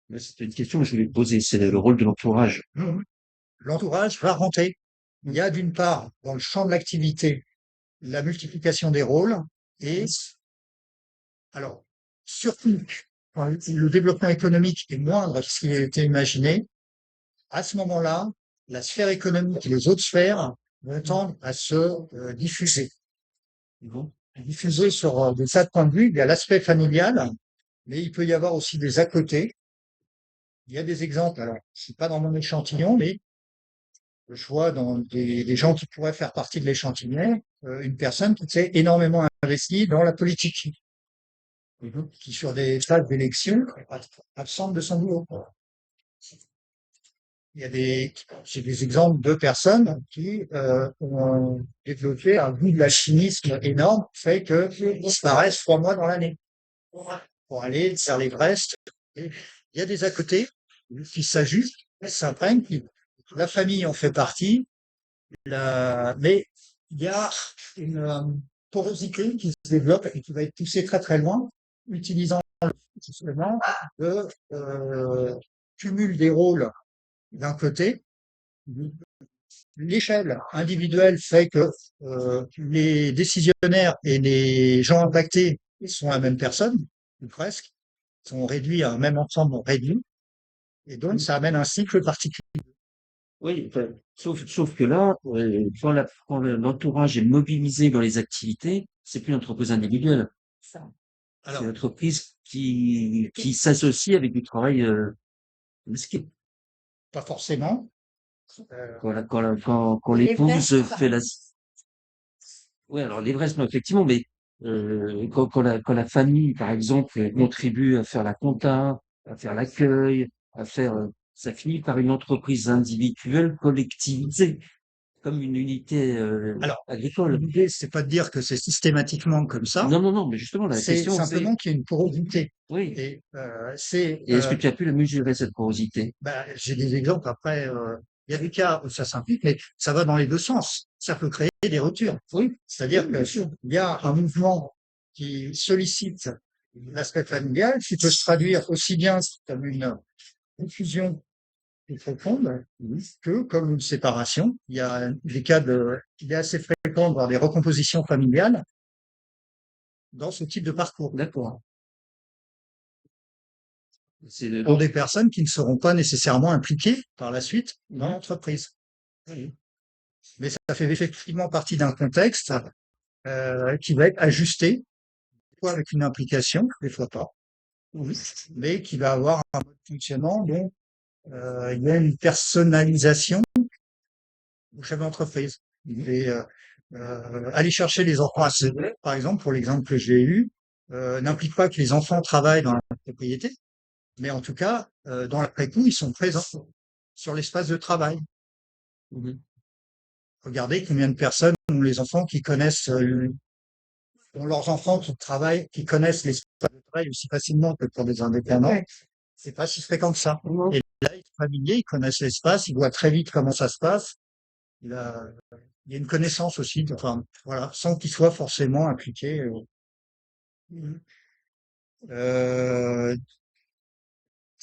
Là, c'était une question que je voulais te poser, c'est le rôle de l'entourage. L'entourage va rentrer. Il y a d'une part, dans le champ de l'activité, la multiplication des rôles et, alors, surtout, quand le développement économique est moindre que ce qui a été imaginé, à ce moment-là, la sphère économique et les autres sphères vont tendre à se diffuser. Ils vont diffuser sur des tas de points de vue. Il y a l'aspect familial, mais il peut y avoir aussi des à côté. Il y a des exemples, alors, c'est pas dans mon échantillon, mais je vois dans des gens qui pourraient faire partie de l'échantillon, une personne qui s'est énormément investie dans la politique, qui sur des phases d'élection absente de son boulot. J'ai des exemples de personnes qui ont développé un goût de l'alchimisme énorme, fait qu'ils disparaissent 3 mois dans l'année pour aller faire l'Everest. Il y a des à côté qui s'ajustent, s'imprègnent, la famille en fait partie, mais il y a une porosité qui se développe et qui va être poussée très très loin, utilisant justement le cumul des rôles d'un côté. L'échelle individuelle fait que les décisionnaires et les gens impactés sont la même personne, ou presque, sont réduits à un même ensemble réduit, et donc ça amène un cycle particulier. Oui, enfin, sauf que là, quand l'entourage est mobilisé dans les activités, c'est plus une entreprise individuelle. Ça. C'est Alors, une entreprise qui s'associe avec du travail masqué. pas forcément. Quand Et l'Everest, l'épouse par fait la... exemple. Oui, alors l'Everest, non, effectivement, mais quand la famille, par exemple, contribue à faire la compta, à faire l'accueil, à faire... ça finit par une entreprise individuelle collectivisée, comme une unité Alors, agricole. l'idée, c'est pas de dire que c'est systématiquement comme ça, Non, non, non, mais justement, la c'est question, c'est... simplement qu'il y a une porosité. Oui. Et Et est-ce que tu as pu la mesurer, cette porosité? j'ai des exemples après. Il y a des cas où ça s'implique, mais ça va dans les deux sens. Ça peut créer des ruptures. Oui. C'est-à-dire Oui, bien sûr. qu'il y a un mouvement qui sollicite l'aspect familial, qui peut se traduire aussi bien comme une confusion profonde que comme une séparation. Il y a des cas il est assez fréquent de voir des recompositions familiales dans ce type de parcours. D'accord. C'est Pour des personnes qui ne seront pas nécessairement impliquées par la suite dans l'entreprise. Mais ça fait effectivement partie d'un contexte qui va être ajusté, des fois avec une implication, des fois pas, mais qui va avoir un mode de fonctionnement dont il y a une personnalisation au chef d'entreprise. Et aller chercher les enfants à CV, par exemple, pour l'exemple que j'ai eu, n'implique pas que les enfants travaillent dans la propriété, mais en tout cas, dans l'après-coup, ils sont présents sur l'espace de travail. Regardez combien de personnes ont les enfants qui connaissent, ont leurs enfants qui travaillent, qui connaissent l'espace de travail aussi facilement que pour des indépendants. Ouais. C'est pas si fréquent que ça. Et là, ils sont familiers, ils connaissent l'espace, ils voient très vite comment ça se passe. Il y a, il y a une connaissance aussi, enfin, voilà, sans qu'ils soient forcément impliqués. Euh,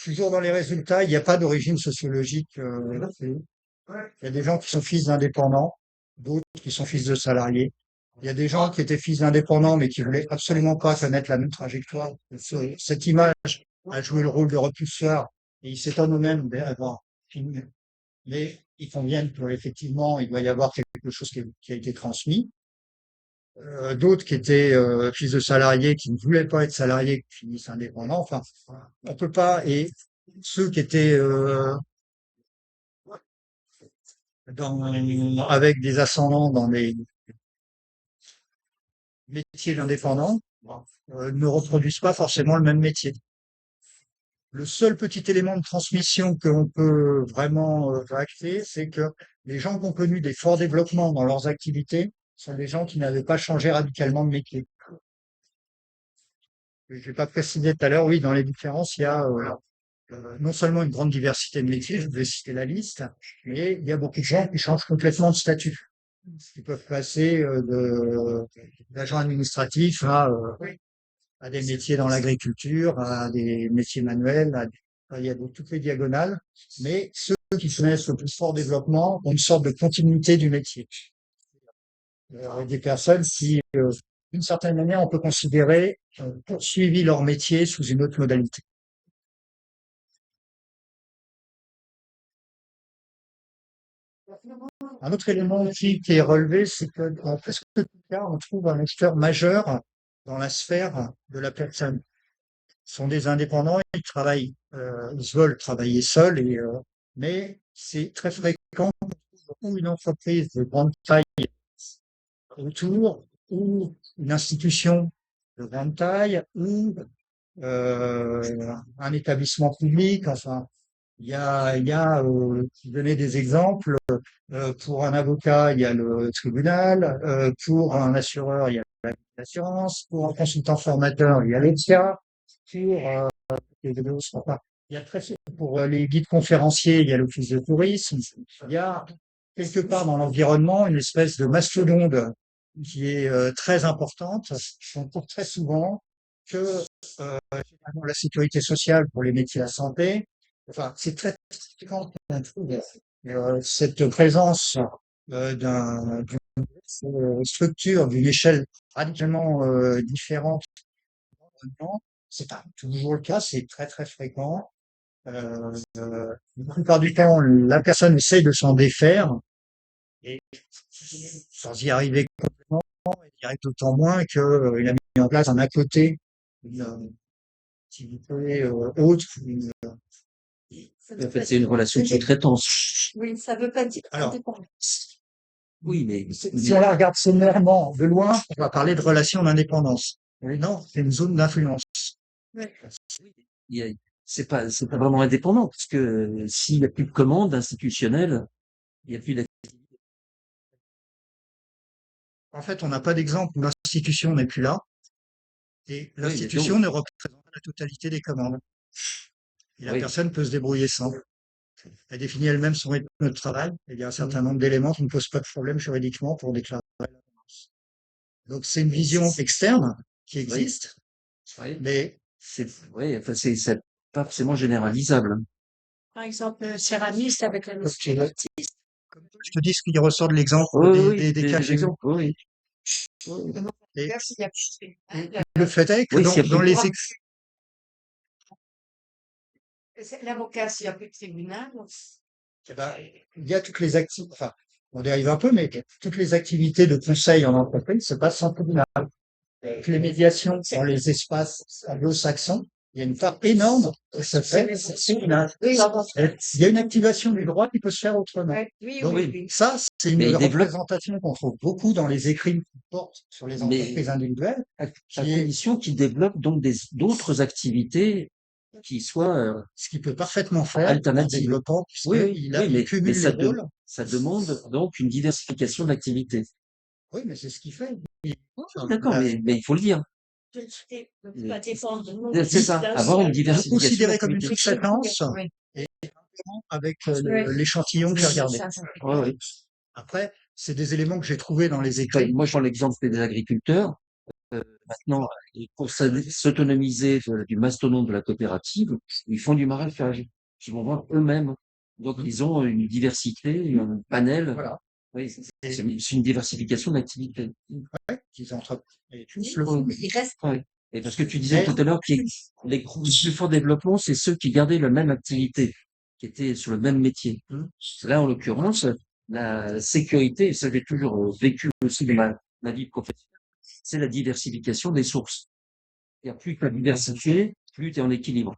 Toujours dans les résultats, il n'y a pas d'origine sociologique. Il y a des gens qui sont fils d'indépendants, d'autres qui sont fils de salariés. Il y a des gens qui étaient fils d'indépendants, mais qui voulaient absolument pas connaître la même trajectoire. Cette image a joué le rôle de repousseur, et ils s'étonnent eux-mêmes d'avoir fini. Mais ils conviennent qu'effectivement, il doit y avoir quelque chose qui a été transmis. D'autres qui étaient fils de salariés, qui ne voulaient pas être salariés, qui finissent indépendants. Enfin, on peut pas. Et ceux qui étaient avec des ascendants dans les métiers d'indépendants ne reproduisent pas forcément le même métier. Le seul petit élément de transmission que l'on peut vraiment acter, c'est que les gens qui ont connu des forts développements dans leurs activités sont des gens qui n'avaient pas changé radicalement de métier. Je n'ai pas précisé tout à l'heure, oui, dans les différences, il y a non seulement une grande diversité de métiers, je vais citer la liste, mais il y a beaucoup de gens qui changent complètement de statut, qui peuvent passer d'agents administratifs à des métiers dans l'agriculture, à des métiers manuels, il y a toutes les diagonales, mais ceux qui connaissent le plus fort développement ont une sorte de continuité du métier. Des personnes qui, d'une certaine manière, on peut considérer poursuivi leur métier sous une autre modalité. Un autre élément aussi qui est relevé, c'est que dans presque tout cas, on trouve un acteur majeur dans la sphère de la personne. Ce sont des indépendants, ils travaillent, ils veulent travailler seuls, mais c'est très fréquent où une entreprise de grande taille autour, ou une institution de grande taille, ou un établissement public. Enfin, je donnais des exemples. Pour un avocat, il y a le tribunal. Pour un assureur, il y a l'assurance. Pour un consultant formateur, il y a l'ETIA. Enfin, il y a pour les guides conférenciers, il y a l'office de tourisme. Il y a quelque part dans l'environnement une espèce de mastodonte qui est très importante. On trouve très souvent que finalement, la sécurité sociale pour les métiers de la santé, enfin, c'est très fréquent qu'on trouve cette présence d'une structure d'une échelle radicalement différente. C'est pas toujours le cas, c'est très très fréquent. La plupart du temps, la personne essaye de s'en défaire et sans y arriver complètement, elle y arrive d'autant moins qu'il a mis en place un à côté, une activité autre. En fait, c'est une relation de sous-traitance. Oui, ça veut pas dire Alors, indépendance. Oui, mais si on la regarde sommairement de loin, on va parler de relation d'indépendance. Mais non, c'est une zone d'influence. Ouais. il y a- c'est pas vraiment indépendant, parce que s'il n'y a plus de commande institutionnelle, il n'y a plus d'activité. En fait, on n'a pas d'exemple où l'institution n'est plus là et Oui, mais l'institution donc, ne représente pas la totalité des commandes. Et la oui, personne peut se débrouiller sans. Elle définit elle-même son rythme de travail. Il y a un certain nombre d'éléments qui ne posent pas de problème juridiquement pour déclarer la balance. Donc, c'est une vision externe qui oui, existe, oui, mais oui, enfin, c'est pas forcément généralisable. Par exemple, céramiste avec la notion d'artiste. je te dis ce qui ressort de l'exemple Oui, oui, oui, des cas que des j'ai vus. exemples, oui. Oui, Et Merci, il y a plus de tribunal. le fait est que oui, s'il y a dans plus, les L'avocat, s'il n'y a plus de tribunal, eh ben, il y a toutes les activités, enfin, on dérive un peu, mais toutes les activités de conseil en entreprise se passent en tribunal. Toutes les médiations dans les espaces anglo-saxons, il y a une part énorme qui se fait au tribunal. oui, Il y a une activation du droit qui peut se faire autrement. oui, Donc, oui, oui, oui. ça, c'est une mais il développe représentation qu'on trouve beaucoup dans les écrits qui portent sur les entreprises mais individuelles, à qui est, condition qu'ils développent donc d'autres activités qui soit Ce qu'il peut parfaitement faire en alternative. développant, Oui, puisqu'il oui, mais cumule les ça, rôles. ça demande donc une diversification d'activités. Oui, mais c'est ce qu'il fait. D'accord, mais il faut le dire. Ça dépend de nous. C'est ça, avoir une Le diversification considérer comme une d'activités. sous-traitance Oui. et avec l'échantillon que j'ai regardé. Ouais, ouais. Après, c'est des éléments que j'ai trouvés dans les Enfin, écrits. moi, je prends l'exemple des agriculteurs. Maintenant, pour s'autonomiser du mastodonte de la coopérative, ils font du maraîchage, qu'ils vont vendre eux-mêmes. Donc, ils ont une diversité, un panel. Voilà. Oui, c'est une diversification d'activités. Qu'ils et tous le font. Il reste. Ouais. Et parce que tu disais Mais tout à l'heure que les plus forts développement, c'est ceux qui gardaient la même activité, qui étaient sur le même métier. Là, en l'occurrence, la sécurité, et ça j'ai toujours vécu aussi de ma vie professionnelle, c'est la diversification des sources. C'est-à-dire, plus tu as diversifié, plus tu es en équilibre.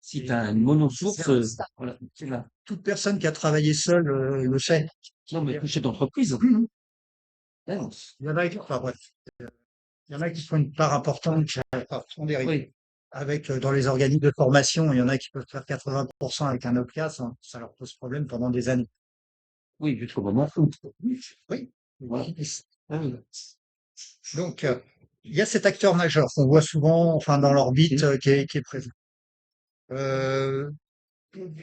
Si tu as une monosource, voilà, c'est là. toute personne qui a travaillé seule le sait. Non, mais chef d'entreprise. Mhm. Ouais, non. Il y en a qui, enfin, bref. Il y en a qui font une part importante des risques. Oui, Avec, dans les organismes de formation, il y en a qui peuvent faire 80% avec un OPCAS, hein, ça leur pose problème pendant des années. oui, jusqu'au moment où. Oui. Voilà. Ah oui. Donc, il y a cet acteur majeur qu'on voit souvent, enfin, dans l'orbite, qui est présent. Euh, bon,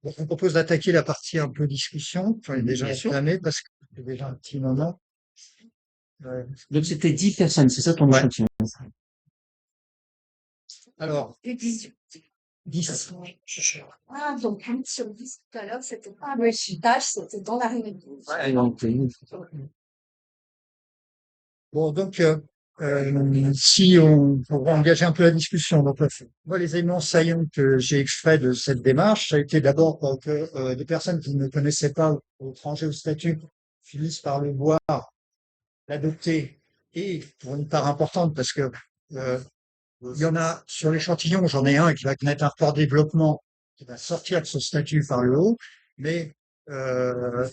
je vous propose d'attaquer la partie un peu discussion. Enfin, déjà Bien sûr. entamé parce que c'est déjà un petit moment. Donc, c'était 10 personnes, c'est ça ton Ouais. échantillon? Alors, 10. 10. Ah, donc 8 sur 10 tout à l'heure, c'était pas le tâche, c'était dans la réunion. Ouais, donc, Bon, donc, si on va engager un peu la discussion, donc, moi, les éléments saillants que j'ai extraits de cette démarche, ça a été d'abord que des personnes qui ne connaissaient pas étranger au statut finissent par le voir, l'adopter, et pour une part importante, parce que euh, il y en a sur l'échantillon, j'en ai un qui va connaître un fort développement, qui va sortir de ce statut par le haut, mais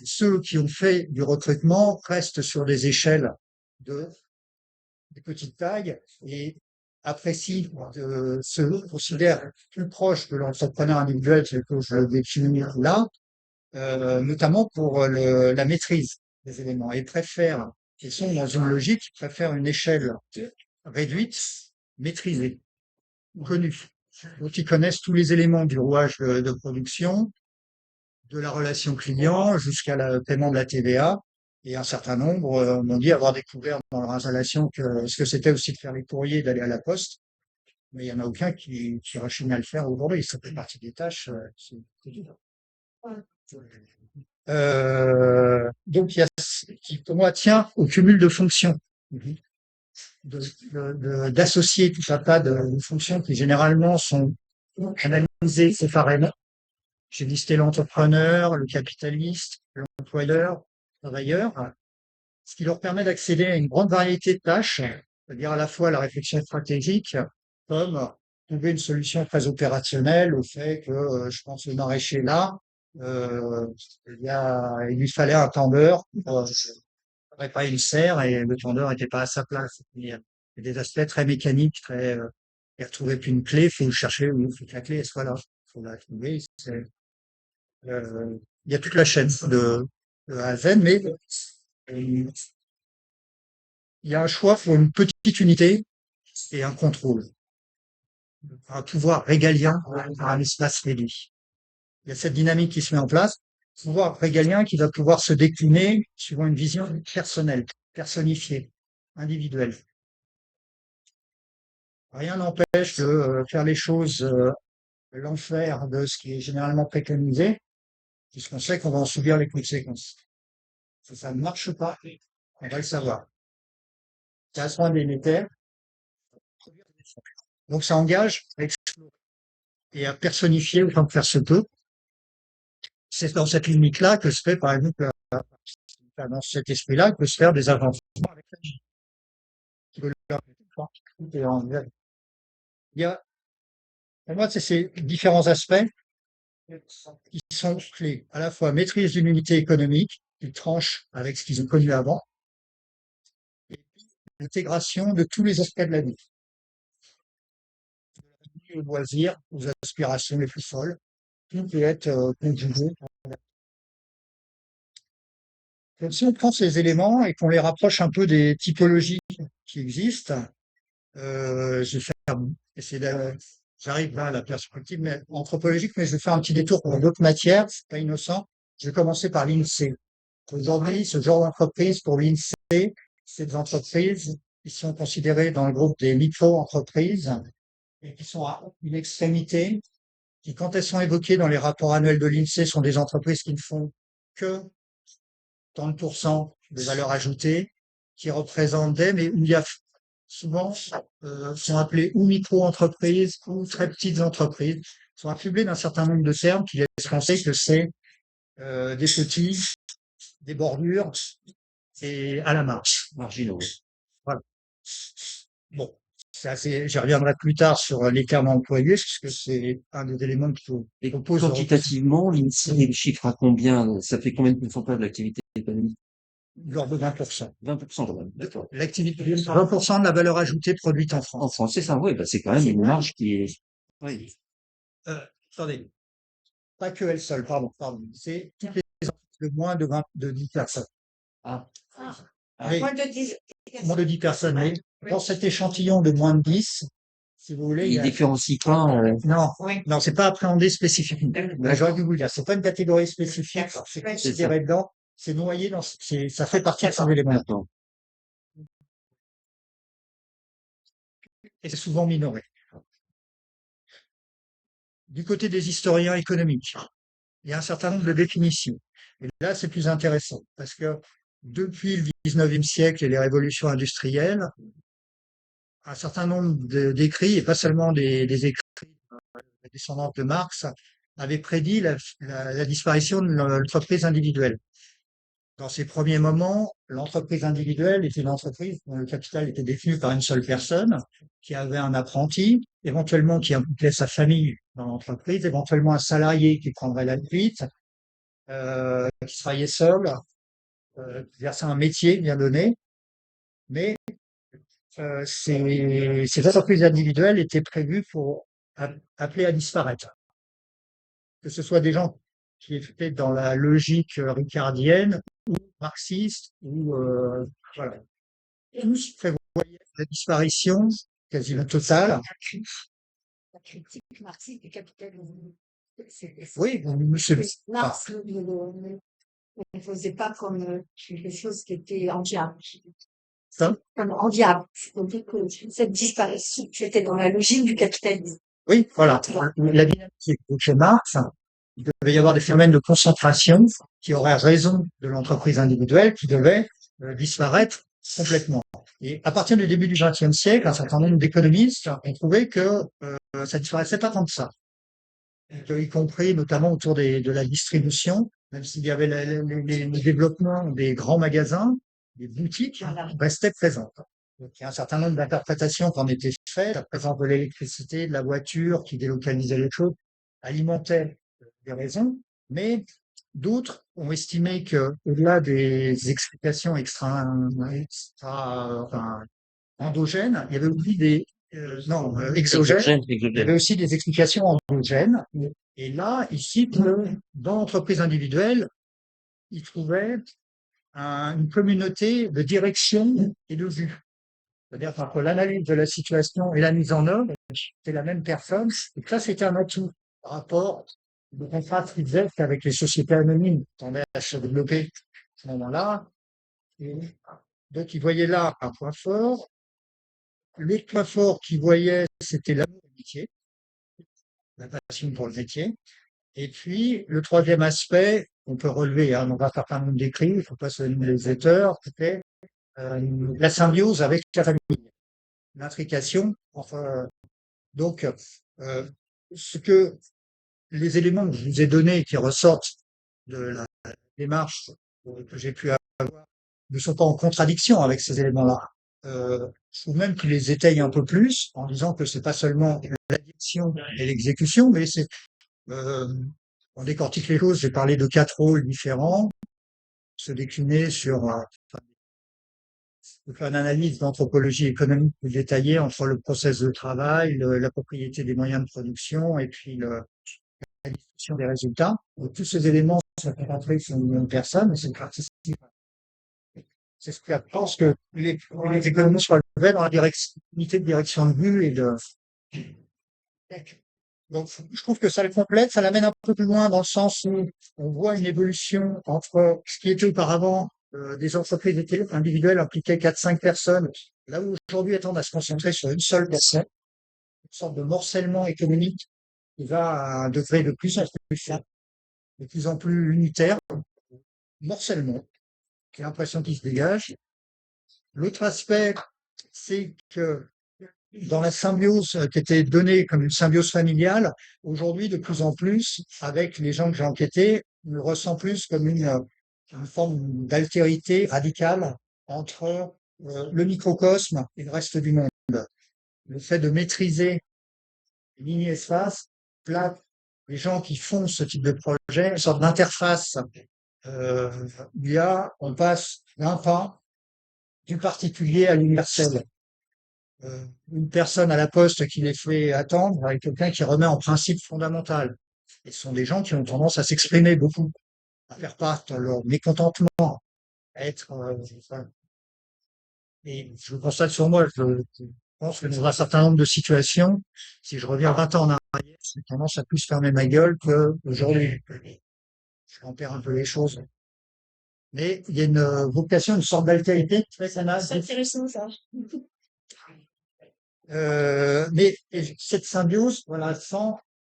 ceux qui ont fait du recrutement restent sur des échelles de petite taille et apprécient se considèrent plus proches de l'entrepreneur individuel tel que je le définis là, notamment pour la maîtrise des éléments et préfèrent, ils sont dans une logique, ils préfèrent une échelle réduite, maîtrisée, connue. Donc ils connaissent tous les éléments du rouage de production, de la relation client jusqu'à le paiement de la TVA. Et un certain nombre m'ont dit avoir découvert dans leur installation que ce que c'était aussi de faire les courriers, d'aller à la poste. Mais il n'y en a aucun qui rechigne à le faire aujourd'hui. Ça fait partie des tâches. C'est dur. Donc, il y a ce qui, pour moi, tient au cumul de fonctions. D'associer tout un tas de fonctions qui généralement sont analysées séparément. J'ai listé l'entrepreneur, le capitaliste, l'employeur, le travailleur, ce qui leur permet d'accéder à une grande variété de tâches, c'est-à-dire à la fois la réflexion stratégique, comme trouver une solution très opérationnelle au fait que je pense le maraîcher là, il lui fallait un tendeur pour réparer une serre et le tendeur n'était pas à sa place. Il y a des aspects très mécaniques, très il retrouver plus une clé, il faut chercher où faut que la clé elle soit là, faut la trouver. Il y a toute la chaîne de A à Z, mais il y a un choix pour une petite unité et un contrôle, un pouvoir régalien par un espace réduit. Il y a cette dynamique qui se met en place, pouvoir régalien qui va pouvoir se décliner suivant une vision personnelle, personnifiée, individuelle. Rien n'empêche de faire les choses l'enfer de ce qui est généralement préconisé, puisqu'on sait qu'on va en subir les conséquences. Si ça ne marche pas, on va le savoir. Ça sera délétère. Donc ça engage à explorer et à personnifier autant que faire se peut. C'est dans cette limite-là que se fait, par exemple, dans cet esprit-là, que se faire des avancements avec la vie. Il y a, pour moi, c'est ces différents aspects qui sont clés. À la fois maîtrise d'une unité économique, qui tranche avec ce qu'ils ont connu avant, et puis l'intégration de tous les aspects de la vie. les loisirs, aux aspirations les plus folles. Tout peut être conjugué. Donc, si on prend ces éléments et qu'on les rapproche un peu des typologies qui existent, je vais faire, essayer j'arrive là à la perspective anthropologique, mais je vais faire un petit détour pour d'autres matières, c'est pas innocent. Je vais commencer par l'INSEE. Aujourd'hui, ce genre d'entreprise, pour l'INSEE, c'est des entreprises qui sont considérées dans le groupe des micro-entreprises et qui sont à une extrémité, qui, quand elles sont évoquées dans les rapports annuels de l'INSEE, sont des entreprises qui ne font que 30% de valeur ajoutée, qui représentent mais où il y a souvent, sont appelées ou micro-entreprises ou très petites entreprises, sont affublées d'un certain nombre de termes qui laissent penser que c'est des petits, des bordures et à la marge. Marginaux. Voilà. Bon, c'est assez, j'y reviendrai plus tard sur les termes employés, puisque c'est un des éléments qu'il faut Et proposer. quantitativement, l'INSEE, le chiffre à combien? Ça fait combien de pourcentage de l'activité économique? L'ordre de 20%. 20% quand même. D'accord. L'activité, 20% de la valeur ajoutée produite en En France. France, c'est ça, oui, bah, c'est quand même une marge qui est, oui. Attendez, pas que elle seule, pardon. C'est toutes les entreprises de moins de 10 personnes. Ah, Oui, Moins de 10. moins de 10 personnes. Mais dans cet échantillon de moins de 10, si vous voulez, il différencie pas, non, Oui. non, c'est pas appréhendé spécifiquement. Là, j'aurais dû vous le dire. C'est pas une catégorie spécifique. C'est considéré dedans. C'est noyé dans, ça fait partie de ces éléments. maintenant. Et c'est souvent minoré. Du côté des historiens économiques, il y a un certain nombre de définitions. Et là, c'est plus intéressant parce que depuis le 19e siècle et les révolutions industrielles, un certain nombre d'écrits, et pas seulement des écrits descendants de Marx, avaient prédit la disparition de l'entreprise individuelle. Dans ces premiers moments, l'entreprise individuelle était une entreprise dont le capital était détenu par une seule personne, qui avait un apprenti, éventuellement qui impliquait sa famille dans l'entreprise, éventuellement un salarié qui prendrait la suite, qui travaillait seul, qui exerçait un métier bien donné. Mais ces entreprises individuelles étaient prévues pour appeler à disparaître. Que ce soit des gens qui étaient dans la logique ricardienne ou marxiste, ou voilà. Tous prévoyaient la disparition quasiment totale. La critique marxiste du capitalisme. Oui, monsieur. Marx ne faisait pas comme quelque chose qui était enviable. Ça Comme enviable. C'est-à-dire que cette disparition, c'était dans la logique du capitalisme. Oui, voilà. La dynamique chez Marx, il devait y avoir des phénomènes de concentration qui auraient raison de l'entreprise individuelle qui devait disparaître complètement. Et à partir du début du XXe siècle, un certain nombre d'économistes ont trouvé que ça ne disparaissait pas tant que ça. Y compris notamment autour de la distribution, même s'il y avait le développement des grands magasins, des boutiques restaient présentes. Donc, il y a un certain nombre d'interprétations qui en étaient faites. La présence de l'électricité, de la voiture qui délocalisait les choses, alimentait des raisons, mais d'autres ont estimé que, au-delà des explications enfin, endogènes, il y avait aussi exogènes. Il y avait aussi des explications endogènes. Et là, ici, dans l'entreprise individuelle, ils trouvaient une communauté de direction et de vue. C'est-à-dire qu'entre l'analyse de la situation et la mise en œuvre, c'est la même personne. Et ça, c'était un atout par rapport au contraste qu'ils faisaient qu'avec les sociétés anonymes qui tendaient à se développer à ce moment-là. Et donc, ils voyaient là un point fort. L'autre point fort qu'ils voyaient, c'était l'amour du métier, la passion pour le métier. Et puis, le troisième aspect, on peut relever, hein, dans un certain nombre d'écrits, il ne faut pas se donner les auteurs, c'était la symbiose avec la famille, l'intrication. Enfin, donc, ce que les éléments que je vous ai donnés qui ressortent de la démarche que j'ai pu avoir ne sont pas en contradiction avec ces éléments-là. Je trouve même qu'ils les étayent un peu plus en disant que c'est pas seulement la direction et l'exécution, mais c'est on décortique les choses. J'ai parlé de 4 rôles différents, se décliner sur de faire une analyse d'anthropologie économique plus détaillée entre le process de travail, la propriété des moyens de production et puis la distribution des résultats. Donc, tous ces éléments sont rentrés sur une même personne et c'est participe. C'est ce que je pense que les économistes relevaient dans la unité de direction de vue et de. Donc, je trouve que ça le complète, ça l'amène un peu plus loin dans le sens où on voit une évolution entre ce qui était auparavant des entreprises individuelles impliquaient 4-5 personnes, là où aujourd'hui, elles tendent à se concentrer sur une seule personne, une sorte de morcellement économique qui va à un degré de plus en plus fort, de plus en plus unitaire, morcellement, j'ai l'impression qu'il se dégage. L'autre aspect, c'est que dans la symbiose qui était donnée comme une symbiose familiale, aujourd'hui, de plus en plus, avec les gens que j'ai enquêtés, on le ressent plus comme une forme d'altérité radicale entre le microcosme et le reste du monde. Le fait de maîtriser les mini-espaces, là, les gens qui font ce type de projet, une sorte d'interface, on passe d'un pas du particulier à l'universel. Une personne à la poste qui les fait attendre avec quelqu'un qui remet en principe fondamental. Et ce sont des gens qui ont tendance à s'exprimer beaucoup, à faire part de leur mécontentement, à être. Et je constate sur moi, je pense que dans un certain nombre de situations, si je reviens 20 ans en arrière, j'ai tendance à plus fermer ma gueule qu'aujourd'hui. Je compare un peu les choses. Mais il y a une vocation, une sorte d'altérité très C'est intéressant, ça. Mais cette symbiose, voilà,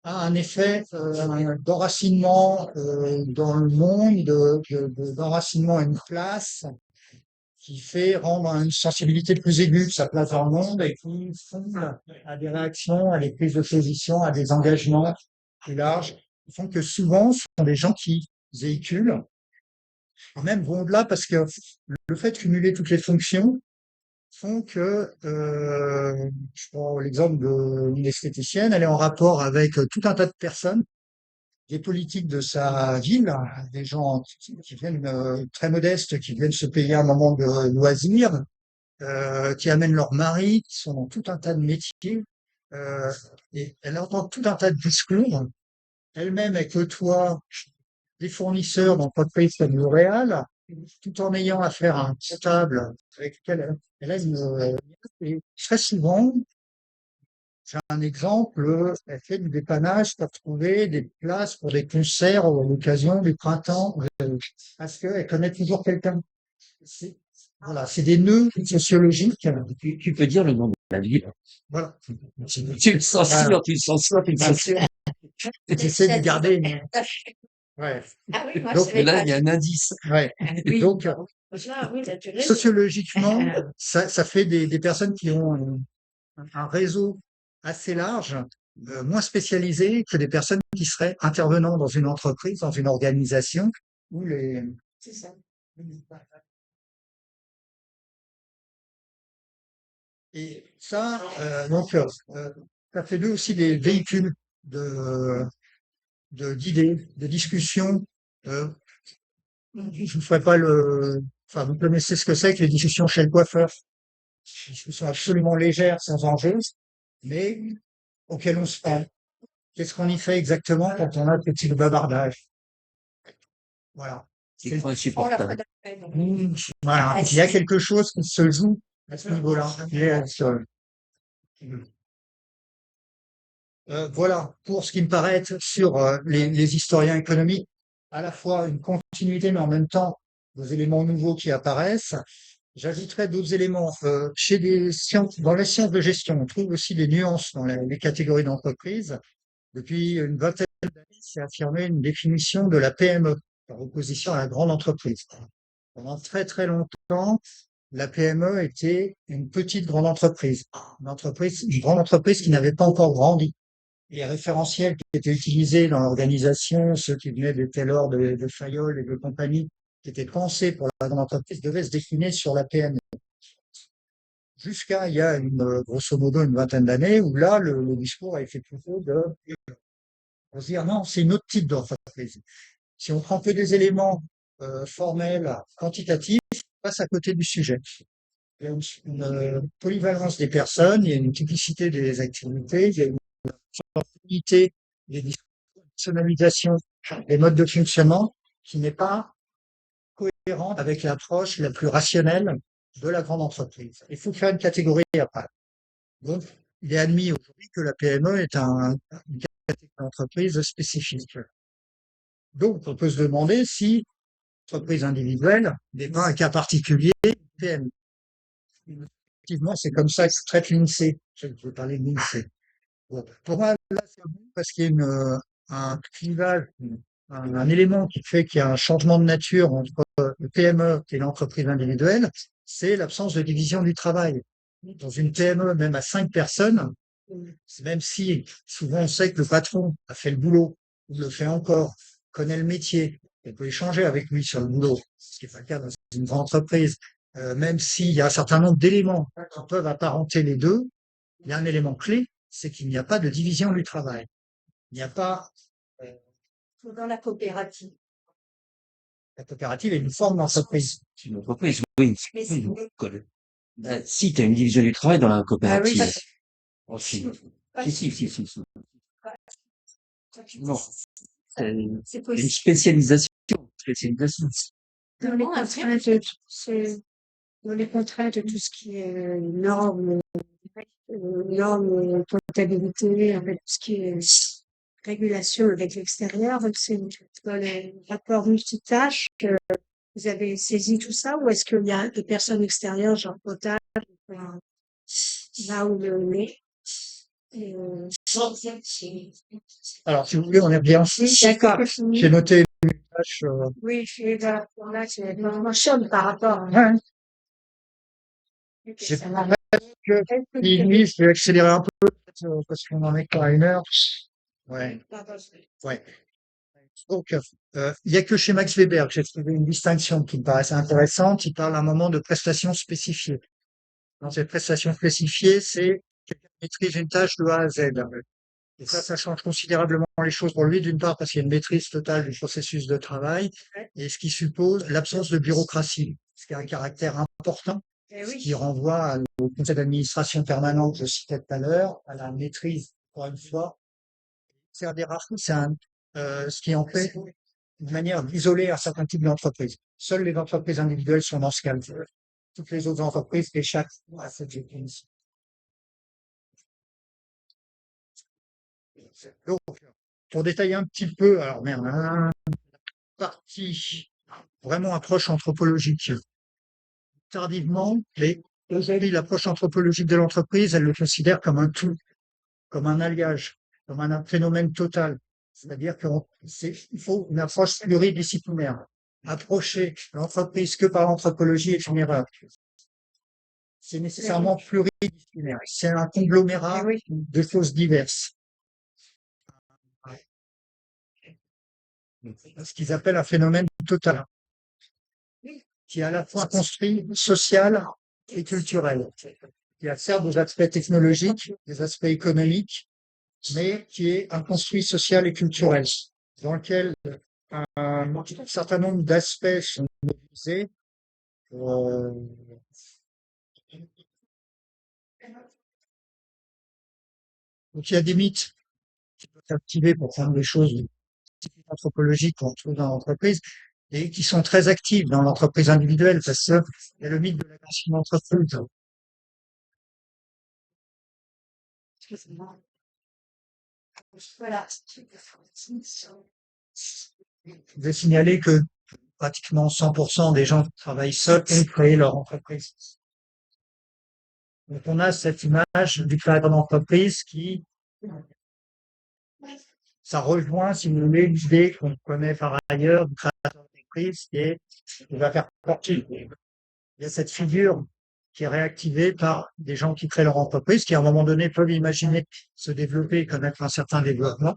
a un effet d'enracinement dans le monde, d'enracinement à une place, qui fait rendre une sensibilité plus aiguë de sa place dans le monde et qui fonde à des réactions, à des prises de position, à des engagements plus larges. Ils font que souvent, ce sont des gens qui véhiculent, et même vont au-delà parce que le fait de cumuler toutes les fonctions font que, je prends l'exemple d'une esthéticienne, elle est en rapport avec tout un tas de personnes, des politiques de sa ville, des gens qui viennent très modestes, qui viennent se payer un moment de loisir, qui amènent leur mari, qui sont dans tout un tas de métiers, et elle entend tout un tas de discours. Elle-même, elle côtoie des fournisseurs d'entreprises comme L'Oréal, tout en ayant affaire à un comptable avec lequel elle a et très souvent, j'ai un exemple, elle fait du dépannage pour trouver des places pour des concerts à l'occasion du printemps, parce qu'elle connaît toujours quelqu'un. Voilà, c'est des nœuds sociologiques. Tu peux dire le nom de la ville. Voilà. Tu le censures, tu le censures, tu le censures. J'essaie de garder ouais. Ah oui, moi, Donc, je savais Là, pas. il y a un indice. Ouais. Oui. Donc, Là, oui, là, tu l'as. sociologiquement, ça fait des personnes qui ont un réseau assez large, moins spécialisé que des personnes qui seraient intervenants dans une entreprise, dans une organisation, où les. C'est ça. Et ça, ça fait d'eux aussi des véhicules d'idées, de discussions. Euh, je ne ferai pas enfin, vous connaissez ce que c'est que les discussions chez le coiffeur. Des discussions absolument légères, sans enjeu, mais auxquelles on se prend. Qu'est-ce qu'on y fait exactement quand on a ce petit bavardage? Voilà. C'est On l'a insupportable. pas d'après, donc. Voilà. Il y a quelque chose qui se joue à ce niveau-là. Voilà, pour ce qui me paraît être sur les historiens économiques, à la fois une continuité, mais en même temps des éléments nouveaux qui apparaissent. J'ajouterais d'autres éléments. Dans les sciences de gestion, on trouve aussi des nuances dans les catégories d'entreprises. Depuis une vingtaine d'années, c'est affirmé une définition de la PME, par opposition à la grande entreprise. Pendant très très longtemps, la PME était une petite grande entreprise, une grande entreprise qui n'avait pas encore grandi. Les référentiels qui étaient utilisés dans l'organisation, ceux qui venaient de Taylor, de Fayol et de compagnie, qui étaient pensés pour la grande entreprise, devaient se décliner sur la PME. Jusqu'à il y a grosso modo une vingtaine d'années, où là, le discours a été plutôt de dire non, c'est une autre type d'entreprise. Si on prend que des éléments formels, quantitatifs, on passe à côté du sujet. il y a une polyvalence des personnes, il y a une multiplicité des activités, il y a une unité des personnalisations des modes de fonctionnement qui n'est pas cohérente avec l'approche la plus rationnelle de la grande entreprise. Il faut faire une catégorie à part. Donc, il est admis aujourd'hui que la PME est une catégorie d'entreprise spécifique. Donc, on peut se demander si l'entreprise individuelle n'est pas un cas particulier de PME. Effectivement, c'est comme ça que traite l'INSEE. Je vais parler de l'INSEE. Bon, pour moi, là, c'est bon parce qu'il y a un clivage, un élément qui fait qu'il y a un changement de nature entre le PME et l'entreprise individuelle, c'est l'absence de division du travail. Dans une PME, même à 5 personnes, même si souvent on sait que le patron a fait le boulot, ou le fait encore, connaît le métier, on peut échanger avec lui sur le boulot, ce qui n'est pas le cas dans une grande entreprise, même s'il y a un certain nombre d'éléments qui peuvent apparenter les deux, il y a un élément clé, c'est qu'il n'y a pas de division du travail. Il n'y a pas, euh, Dans la coopérative. la coopérative est une forme d'entreprise. C'est une entreprise, oui. Mais Oui, c'est- si, tu as une division du travail dans la Ah oui, coopérative. ça, Oh, si. pas- Si. Non, c'est une c'est possible. spécialisation. Dans les contraintes, dans les contraintes de tout ce qui est normes, comptabilité, avec tout ce qui est régulation avec l'extérieur. Donc, c'est dans les rapports multitâches que vous avez saisi tout ça, ou est-ce qu'il y a des personnes extérieures, genre comptable, là où le est? Alors, si vous voulez, on est bien. D'accord. J'ai noté une tâche, Oui, je suis là. Là, c'est vraiment chaud par rapport. ouais, Ok, j'ai ça va. oui, je vais accélérer un peu, peut-être, parce qu'on en est qu'à 1 heure. Ouais, ouais. Donc, il y a que chez Max Weber que j'ai trouvé une distinction qui me paraissait intéressante. Il parle à un moment de prestations spécifiées. Dans ces prestations spécifiées, c'est quelqu'un qui maîtrise une tâche de A à Z. Et ça change considérablement les choses pour lui, d'une part parce qu'il y a une maîtrise totale du processus de travail, et ce qui suppose l'absence de bureaucratie, ce qui a un caractère important, Eh ce oui. qui renvoie au conseil d'administration permanent que je citais tout à l'heure, à la maîtrise, encore une fois. Faire des raretés, ce qui en fait une manière d'isoler un certain type d'entreprise. Seules les entreprises individuelles sont dans ce cas. Toutes les autres entreprises échappent à cette définition. Donc, pour détailler un petit peu, alors merde, partie vraiment approche anthropologique. Tardivement, mais aujourd'hui, l'approche anthropologique de l'entreprise, elle le considère comme un tout, comme un alliage, comme un phénomène total. C'est-à-dire qu'il faut une approche pluridisciplinaire. Approcher l'entreprise que par l'anthropologie est une erreur. C'est nécessairement pluridisciplinaire. C'est un conglomérat de choses diverses. Ce qu'ils appellent un phénomène total, qui est à la fois construit, social et culturel. Qui a certes des aspects technologiques, des aspects économiques, mais qui est un construit social et culturel, dans lequel un certain nombre d'aspects sont mobilisés. Euh, donc il y a des mythes qui peuvent s'activer pour faire des choses anthropologiques qu'on trouve dans l'entreprise et qui sont très actifs dans l'entreprise individuelle parce que il y a le mythe de la création d'entreprise. Voilà. Je vais signaler que pratiquement 100% des gens qui travaillent seuls ont créé leur entreprise. Donc on a cette image du créateur d'entreprise qui, ça rejoint, si vous voulez, l'idée qu'on connaît par ailleurs du créateur d'entreprise qui va faire partie. Il y a cette figure qui est réactivée par des gens qui créent leur entreprise, qui à un moment donné peuvent imaginer se développer et connaître un certain développement.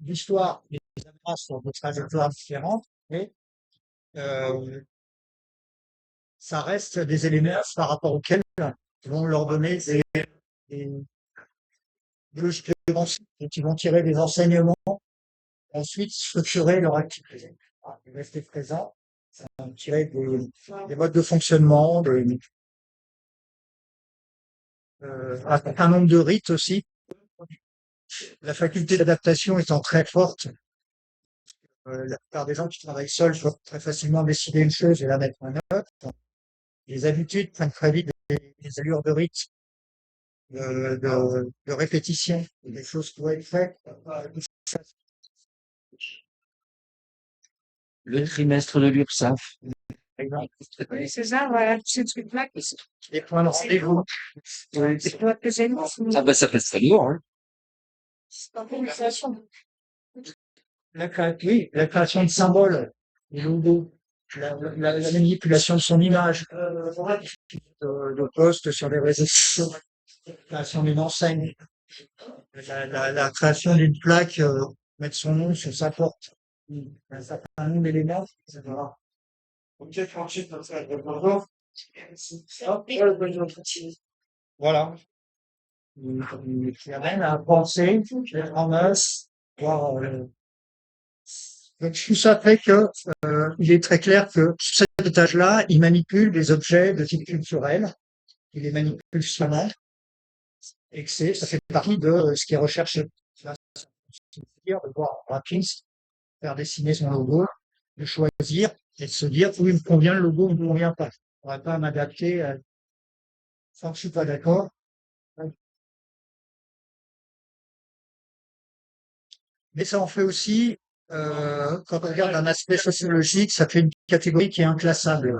L'histoire les amènera sur des trajectoires différentes, mais ça reste des éléments par rapport auxquels vont leur donner des logiques de pensée, et qui vont tirer des enseignements, ensuite structurer leur activité. Rester présent, tirer des modes de fonctionnement, un certain nombre de rites aussi. La faculté d'adaptation étant très forte, la plupart des gens qui travaillent seuls peuvent très facilement décider une chose et la mettre en œuvre. Les habitudes prennent très vite des allures de rite, de répétition, des choses qui doivent être faites. Le trimestre de l'URSSAF. Oui, c'est ça, voilà, ces trucs-là qui sont Les points de rendez-vous. c'est pas que c'est Ah bah ça fait très lourd, hein. l'organisation. Oui, la création de symboles, des logos, la manipulation de son image, de posts sur les réseaux sociaux, la création d'une enseigne, la création d'une plaque, mettre son nom sur sa porte, un certain nombre d'éléments, etc. Ok, franchise, comme ça, bonjour. Voilà. Qui amène à penser, être en masse, voir, donc tout ça fait que il est très clair que cet étage-là, il manipule des objets de type culturel, il les manipule sciemment, et que ça fait partie de ce qui est recherché. Là, c'est-à-dire de voir un graphiste faire dessiner son logo, de choisir et de se dire oui, il me convient le logo, il me convient pas. Je ne pourrais pas m'adapter sans que je suis pas d'accord. Mais ça en fait aussi, quand on regarde un aspect sociologique, ça fait une catégorie qui est inclassable.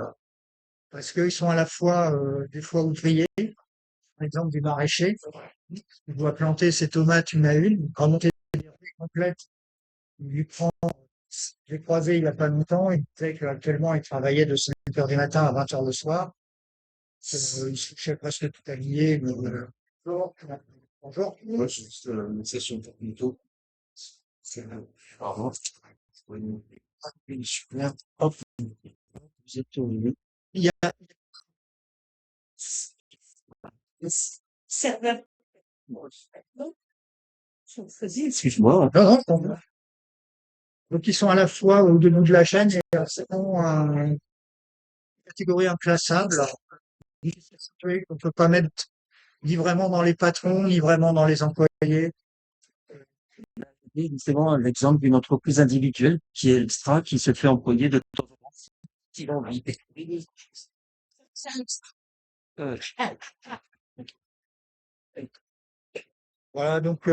Parce qu'ils sont à la fois, des fois ouvriers, par exemple des maraîchers. Il doit planter ses tomates une à une, remonter des rues complètes. Il lui prend, j'ai croisé il n'y a pas longtemps, il disait qu'actuellement il travaillait de 5 heures du matin à 20 heures le soir. Il se couchait presque tout habillé, mais bonjour. Bonjour. Ouais, c'est une session pour plutôt. Pardon. Oui, super. Hop. Vous êtes au Il y a, Serveur. Excuse-moi. non, non, donc ils sont à la fois au début de la chaîne et ont une catégorie inclassable. On peut pas mettre ni vraiment dans les patrons, ni vraiment dans les employés. Et justement, l'exemple d'une entreprise individuelle qui est extra, qui se fait employer de temps en temps, s'il a envie. Euh, Voilà, donc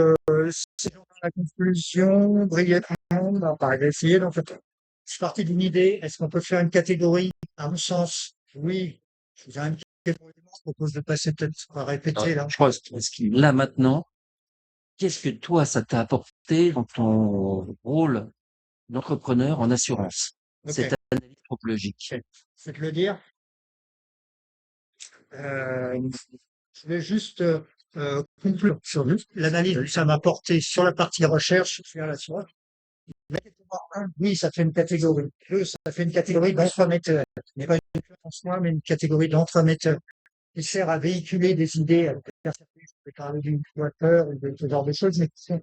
c'est dans la conclusion, brièvement, on va essayer. Donc, je suis parti d'une idée. Est-ce qu'on peut faire une catégorie? À mon sens, oui. Je vous ai une catégorie. Je propose de passer peut-être à répéter là. je crois que là maintenant, qu'est-ce que toi, ça t'a apporté dans ton rôle d'entrepreneur en assurance? Ok, Cette analyse anthropologique. je vais te le dire. Euh, je vais juste conclure sur juste l'analyse que ça m'a apporté sur la partie recherche, sur la soirée. La catégorie 1, oui, ça fait une catégorie. 2, ça fait une catégorie d'entremetteur. Mais pas une en soi, mais une catégorie d'entremetteur qui sert à véhiculer des idées avec un certain, je vais parler d'une Twitter ou de ce genre de choses, mais qui sont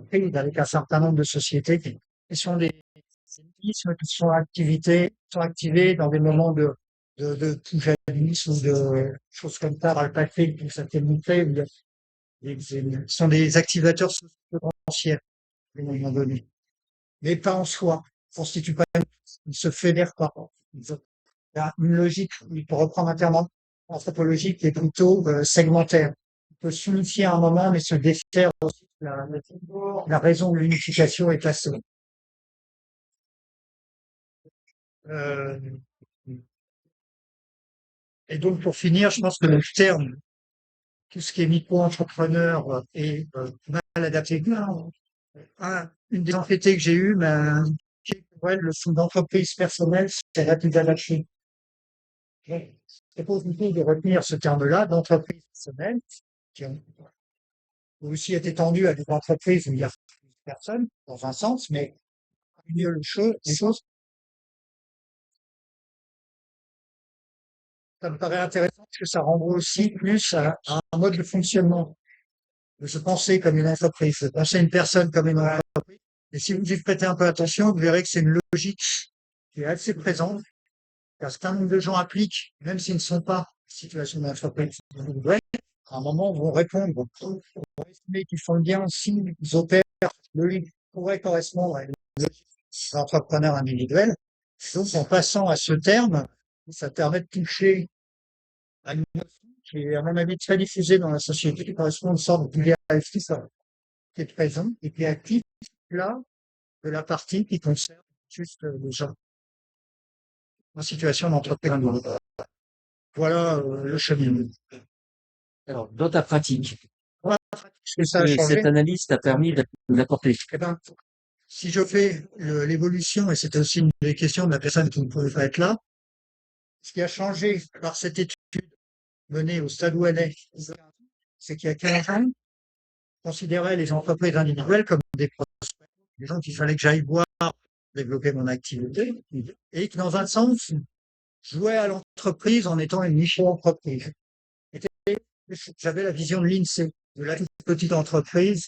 prises avec un certain nombre de sociétés qui sont des mécanismes qui sont activés dans des moments de pugilisme ou de choses comme ça, dans le passé, qui s'est montré, sont des activateurs potentiels à un moment donné. Mais pas en soi. Ils ne constituent pas, ils ne se fédèrent pas. Il y a une logique, pour reprendre un terme anthropologique, qui est plutôt segmentaire. Il peut s'unifier à un moment, mais se défaire aussi. La raison de l'unification est passée. Euh, et donc, pour finir, je pense que le terme, tout ce qui est micro-entrepreneur est mal adapté. Une des enquêtées que j'ai eues m'a indiqué que ouais, le fonds d'entreprise personnelle, c'est la plus adaptée. Je propose plutôt de retenir ce terme-là, d'entreprise personnelle, qui peut aussi être étendu à des entreprises où il y a plus de personnes, dans un sens, mais mieux les choses, ça me paraît intéressant parce que ça renvoie aussi plus à un mode de fonctionnement, de se penser comme une entreprise, de penser une personne comme une entreprise. Et si vous y prêtez un peu attention, vous verrez que c'est une logique qui est assez présente, qu'un certain nombre de gens appliquent, même s'ils ne sont pas en situation d'entreprise. à un moment, vont répondre, vont estimer qu'ils font le bien s'ils opèrent le livre pourrait correspondre à une logique d'entrepreneur individuel. Donc, en passant à ce terme, ça permet de toucher à une notion qui est, à mon avis, très diffusée dans la société, qui correspond à une sorte d'idéalisme qui est présent et qui est actif là de la partie qui concerne juste les gens en situation d'entreprise. Voilà le cheminement. Alors, dans ta pratique, Voilà ce que ça a que changé. cette analyse t'a permis d'apporter. Eh ben, si je fais l'évolution, et c'était aussi une des questions de la personne qui ne pouvait pas être là, ce qui a changé par cette étude menée au stade où elle est, c'est qu'il y a 15 ans, on considérait les entreprises individuelles comme des prospects, des gens qu'il fallait que j'aille voir, développer mon activité, et que dans un sens, jouer à l'entreprise en étant une micro-entreprise. J'avais la vision de l'INSEE, de la toute petite entreprise,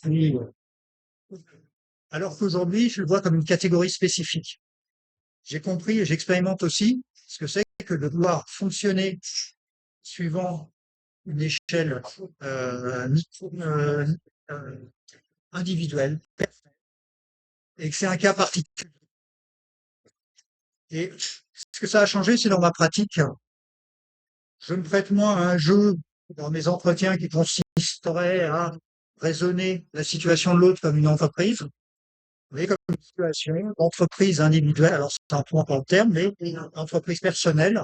alors qu'aujourd'hui, je le vois comme une catégorie spécifique. J'ai compris et j'expérimente aussi ce que c'est que de devoir fonctionner suivant une échelle individuelle, et que c'est un cas particulier. Et ce que ça a changé, c'est dans ma pratique. Je me prête moins à un jeu dans mes entretiens qui consisterait à raisonner la situation de l'autre comme une entreprise, mais comme une situation d'entreprise individuelle. Alors, c'est un point par le terme, mais une entreprise personnelle,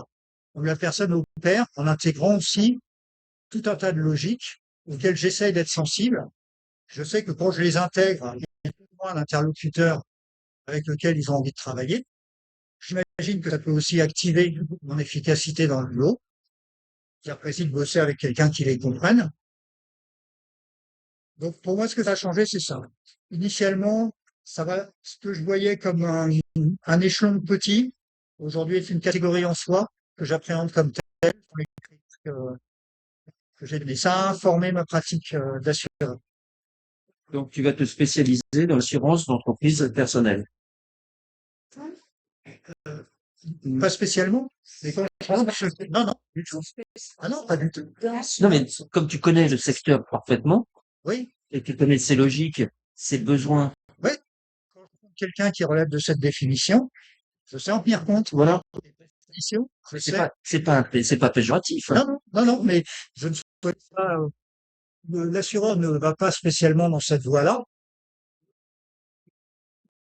où la personne opère en intégrant aussi tout un tas de logiques auxquelles j'essaye d'être sensible. Je sais que quand je les intègre, il y a plus ou moins un interlocuteur avec lequel ils ont envie de travailler. J'imagine que ça peut aussi activer mon efficacité dans le boulot. J'apprécie de bosser avec quelqu'un qui les comprenne. Donc, pour moi, ce que ça a changé, c'est ça. Initialement, ce que je voyais comme un échelon petit, aujourd'hui est une catégorie en soi, que j'appréhende comme telle, pour les critiques que j'ai données. Ça a informé ma pratique d'assureur. Donc, tu vas te spécialiser dans l'assurance d'entreprise personnelle. Pas spécialement, mais non, non, du tout. Ah non, pas du tout. Non, mais comme tu connais le secteur parfaitement, Oui, et tu connais ses logiques, ses besoins, oui. Quand je trouve quelqu'un qui relève de cette définition, je sais en tenir compte. voilà. Définition, je C'est sais. pas, c'est pas péjoratif, hein. Non, non, non, non, mais je ne souhaite pas. L'assureur ne va pas spécialement dans cette voie-là.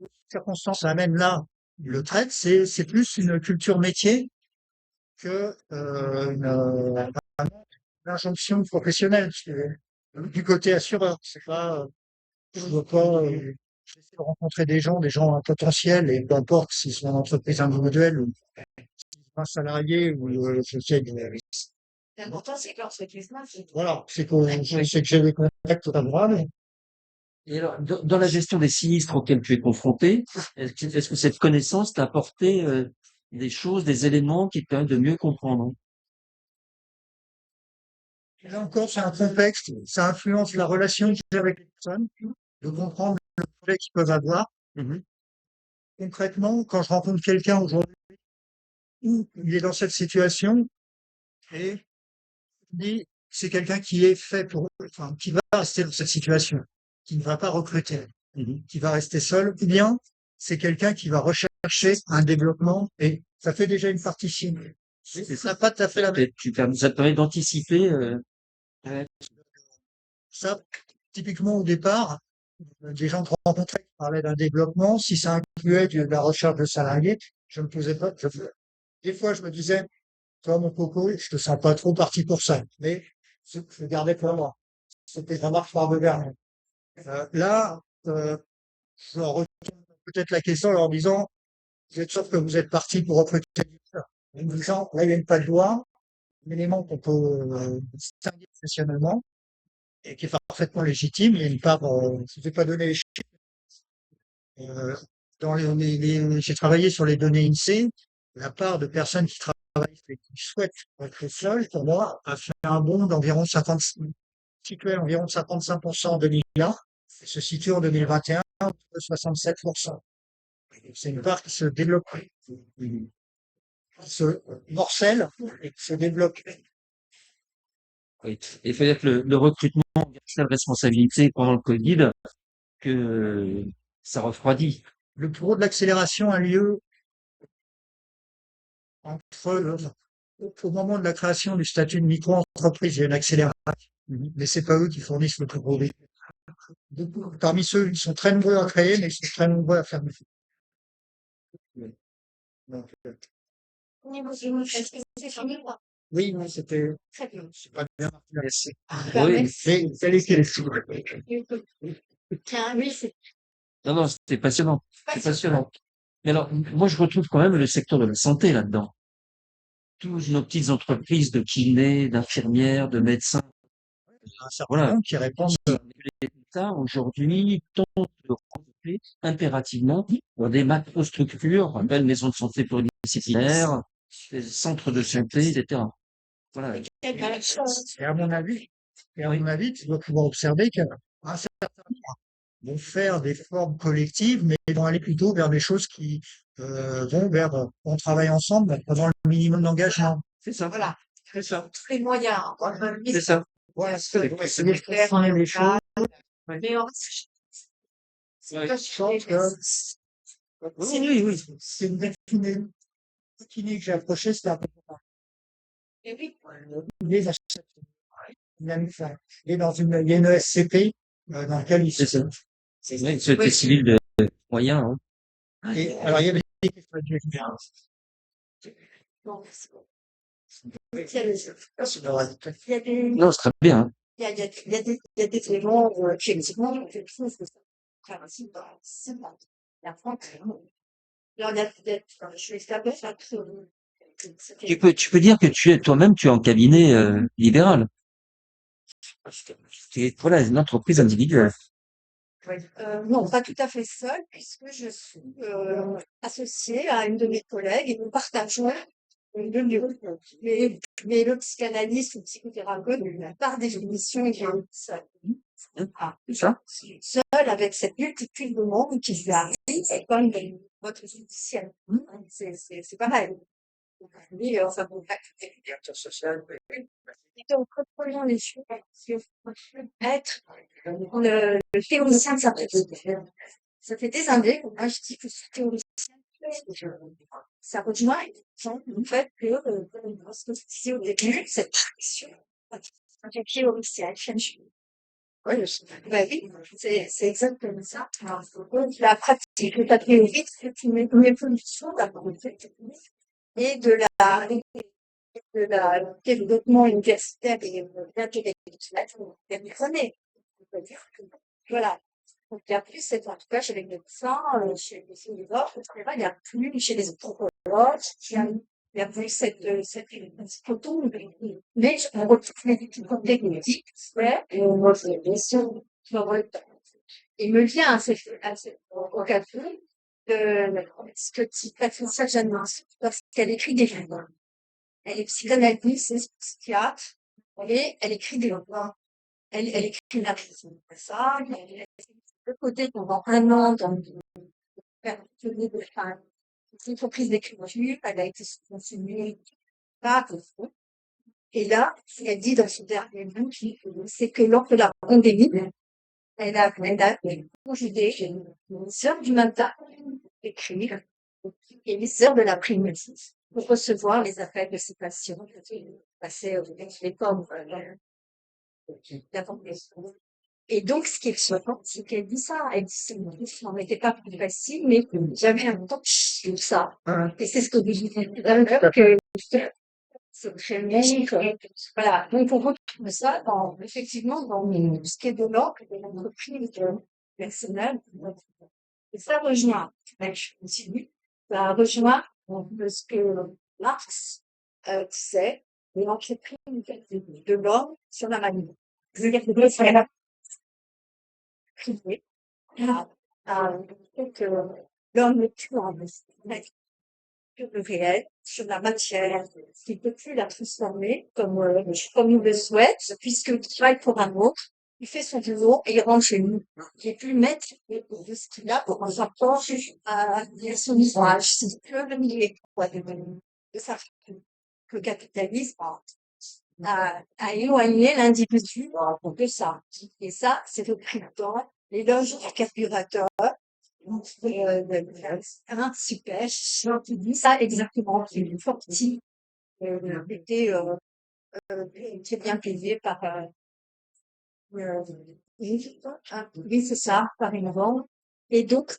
Les circonstances amènent là, il le traite. C'est plus une culture métier que une injonction professionnelle. Du côté assureur, c'est pas. Je veux pas. J'essaie de rencontrer des gens à potentiel, et peu importe si c'est une entreprise individuelle ou un salarié ou j'essaie de. L'important, c'est que l'entreprise-là, Voilà, c'est que j'ai des contacts favorables. Et alors, dans la gestion des sinistres auxquels tu es confronté, est-ce que cette connaissance t'a apporté des choses, des éléments qui te permettent de mieux comprendre? Là encore, c'est un contexte, ça influence la relation que j'ai avec les personnes, de comprendre le projet qu'ils peuvent avoir. Mhm. Concrètement, quand je rencontre quelqu'un aujourd'hui où il est dans cette situation, et dit c'est quelqu'un qui est fait pour, enfin, qui va rester dans cette situation, qui ne va pas recruter, qui va rester seul, ou bien c'est quelqu'un qui va rechercher un développement, et ça fait déjà une partie fine. C'est Ça ça. n'a pas tout à fait la même. Ça te permet d'anticiper. Ça, typiquement au départ, des gens que je rencontrais qui parlaient d'un développement, si ça incluait de la recherche de salariés, je me posais pas. Des fois, je me disais, toi, mon coco, je te sens pas trop parti pour ça, mais je gardais pour moi. C'était vraiment par de verre. Là, je leur retourne peut-être la question en leur disant, vous êtes sûr que vous êtes parti pour recruter quelqu'un? En me disant, là, il y a une pas de loi, un élément qu'on peut distinguer professionnellement et qui est parfaitement légitime. Il y a une part, je ne vais pas donner les chiffres. Euh, j'ai travaillé sur les données INSEE. La part de personnes qui travaillent et qui souhaitent être seules, pour moi, a fait un bond d'environ 50, situé à environ 55% en 2001, et se situe en 2021 entre 67%. C'est une part qui se développe, qui se morcelle et qui se développe. Oui. Et il faut dire que le recrutement garde telle responsabilité pendant le Covid que ça refroidit. Le plus gros de l'accélération a lieu entre au moment de la création du statut de micro-entreprise. Il y a une accélération, mais c'est pas eux qui fournissent le plus gros rythme. Parmi ceux, ils sont très nombreux à créer, mais ils sont très nombreux à fermer. Donc, Est-ce que c'est fini ou pas? oui, mais c'était Très bien. c'est pas bien marqué. Merci. Bah, Oui. merci. Mais il fallait qu'il est Tiens, oui, c'est Non, non, c'était passionnant. C'est passionnant. Mais alors, moi, je retrouve quand même le secteur de la santé là-dedans. Toutes nos petites entreprises de kinés, d'infirmières, de médecins. un certain Voilà. nombre qui répondent. L'État, aujourd'hui, tente de regrouper impérativement dans des macro-structures, belles maisons de santé pluridisciplinaires, des centres de santé, etc. Voilà. quelle belle chose. Et à mon avis, Oui. tu dois pouvoir observer qu'un certain nombre vont faire des formes collectives, mais vont aller plutôt vers des choses qui vont vers on travaille ensemble pendant le minimum d'engagement. C'est ça. Voilà. C'est ça. Tous les moyens. C'est ça. Voilà, C'est faire les choses. Mais en Oui. Je pense que Oui, oui, oui. c'est une définition que j'ai approchée, c'était un peu Et oui. les achats. Il est dans il y a une SCP dans laquelle il C'est ça. se. Oui, une société civile de moyens, hein. Et alors il y avait des questions de Bon, c'est bon. Il y a des, il y a des, Non, c'est très bien, hein. il y a des éléments où, effectivement, je trouve que ça aussi, c'est pas. La France, là, on a peut-être, je vais faire ça, Tu peux dire que toi-même, tu es en cabinet, libéral. Tu es, voilà, une entreprise individuelle. non, pas tout à fait seule, puisque je suis associée à une de mes collègues et nous partageons le lieu. Mais le psychanalyste ou le psychothérapeute, par définition, il est seul. Ah, C'est ça? seul avec cette multitude de monde qui lui arrive, c'est comme votre judiciaire. C'est pareil. Oui, ça vous fait social. Et donc, reprenons les choses. Être le théoricien de sa pratique. Ça fait des années que moi je dis que je suis théoricien. Ça rejoint le fait que ce que je disais au début, cette tradition théoricienne. Oui, ben oui, c'est exactement ça. Donc, la pratique de la théorie, c'est une évolution de la pratique et de la développement universitaire et intellectuel. Comprenez? On peut dire que, voilà. Donc, il y a plus cette, en tout cas, chez les médecins, chez les philosophes, etc., il n'y a plus chez les anthropologues, il y a plus cette photo, mais on retrouve les côté politique, ouais, et on voit bien sûr, il me vient à cette occasion de ce que Patricia Jeanne-Marcy, parce qu'elle écrit des livres. Elle est psychanalyste, c'est psychiatre, et elle écrit des livres. Elle écrit la raison de ça, le côté pendant un an dans une entreprise d'écriture, elle a été subventionnée par le fonds. Et là, elle dit dans son dernier livre, c'est que lors de la pandémie, elle a conjugué les heures du matin écrire et les heures de l'après-midi pour recevoir les appels de ses patients qui passaient les pommes d'avant. Et donc, ce qui est choquant, c'est qu'elle dit ça. Elle dit, ça n'en était pas plus facile, mais j'avais un temps de ça. Et c'est ce que vous dites tout à l'heure, que c'est très magique. Voilà. Donc, on retrouve ça effectivement, dans ce qui est de l'ordre de l'entreprise personnelle. Et ça rejoint, je continue, ça rejoint ce que Marx disait, l'entreprise de l'homme sur la manie. C'est-à-dire que privé que l'homme n'est plus en sur le réel, sur la matière, qui ne peut plus la transformer comme il le souhaite, puisqu'il travaille pour un autre, il fait son boulot et il rentre chez nous. Il n'est plus maître de ce qu'il a pour un rapport à son ouvrage. C'est que le milieu de sa le capitalisme à éloigner l'individu de ça. Et ça, c'est le prix du temps, l'éloge du carburateur. Donc, super. Donc, il dit ça exactement. C'est une sortie était qui est bien payée par euh, oui, c'est ça, par une vente. Et donc,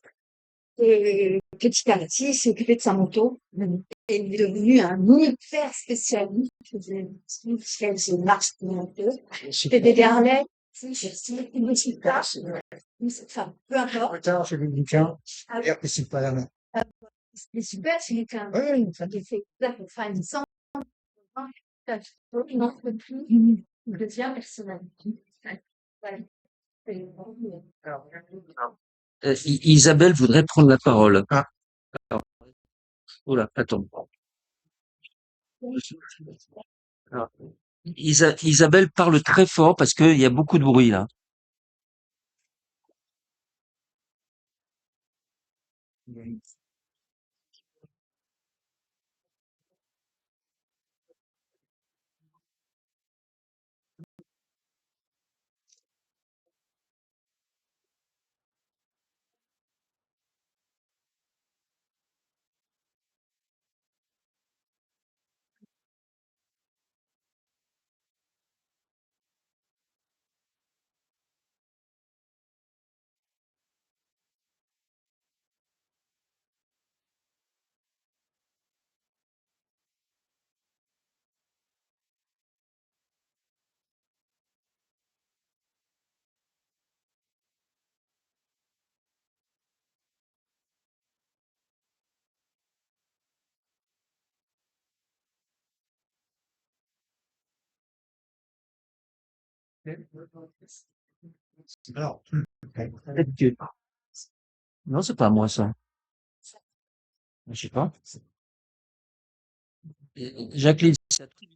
petit à petit, il s'est occupé de sa moto. Et il est devenu un hyper spécialiste de marche de moto. C'était des Harley, une petite tâche, enfin, peu importe. Tard, j'ai lu le bouquin. Ah, Et après, c'est pas la main. c'est super, c'est un, Oui, il fait, enfin, une une entreprise devient personnalité. Voilà. Isabelle voudrait prendre la parole. Ah. Oh là, attends. Alors, Isabelle parle très fort parce qu'il y a beaucoup de bruit là. Alors, Peut-être que... Non, c'est pas moi ça. Je sais pas. Jacqueline,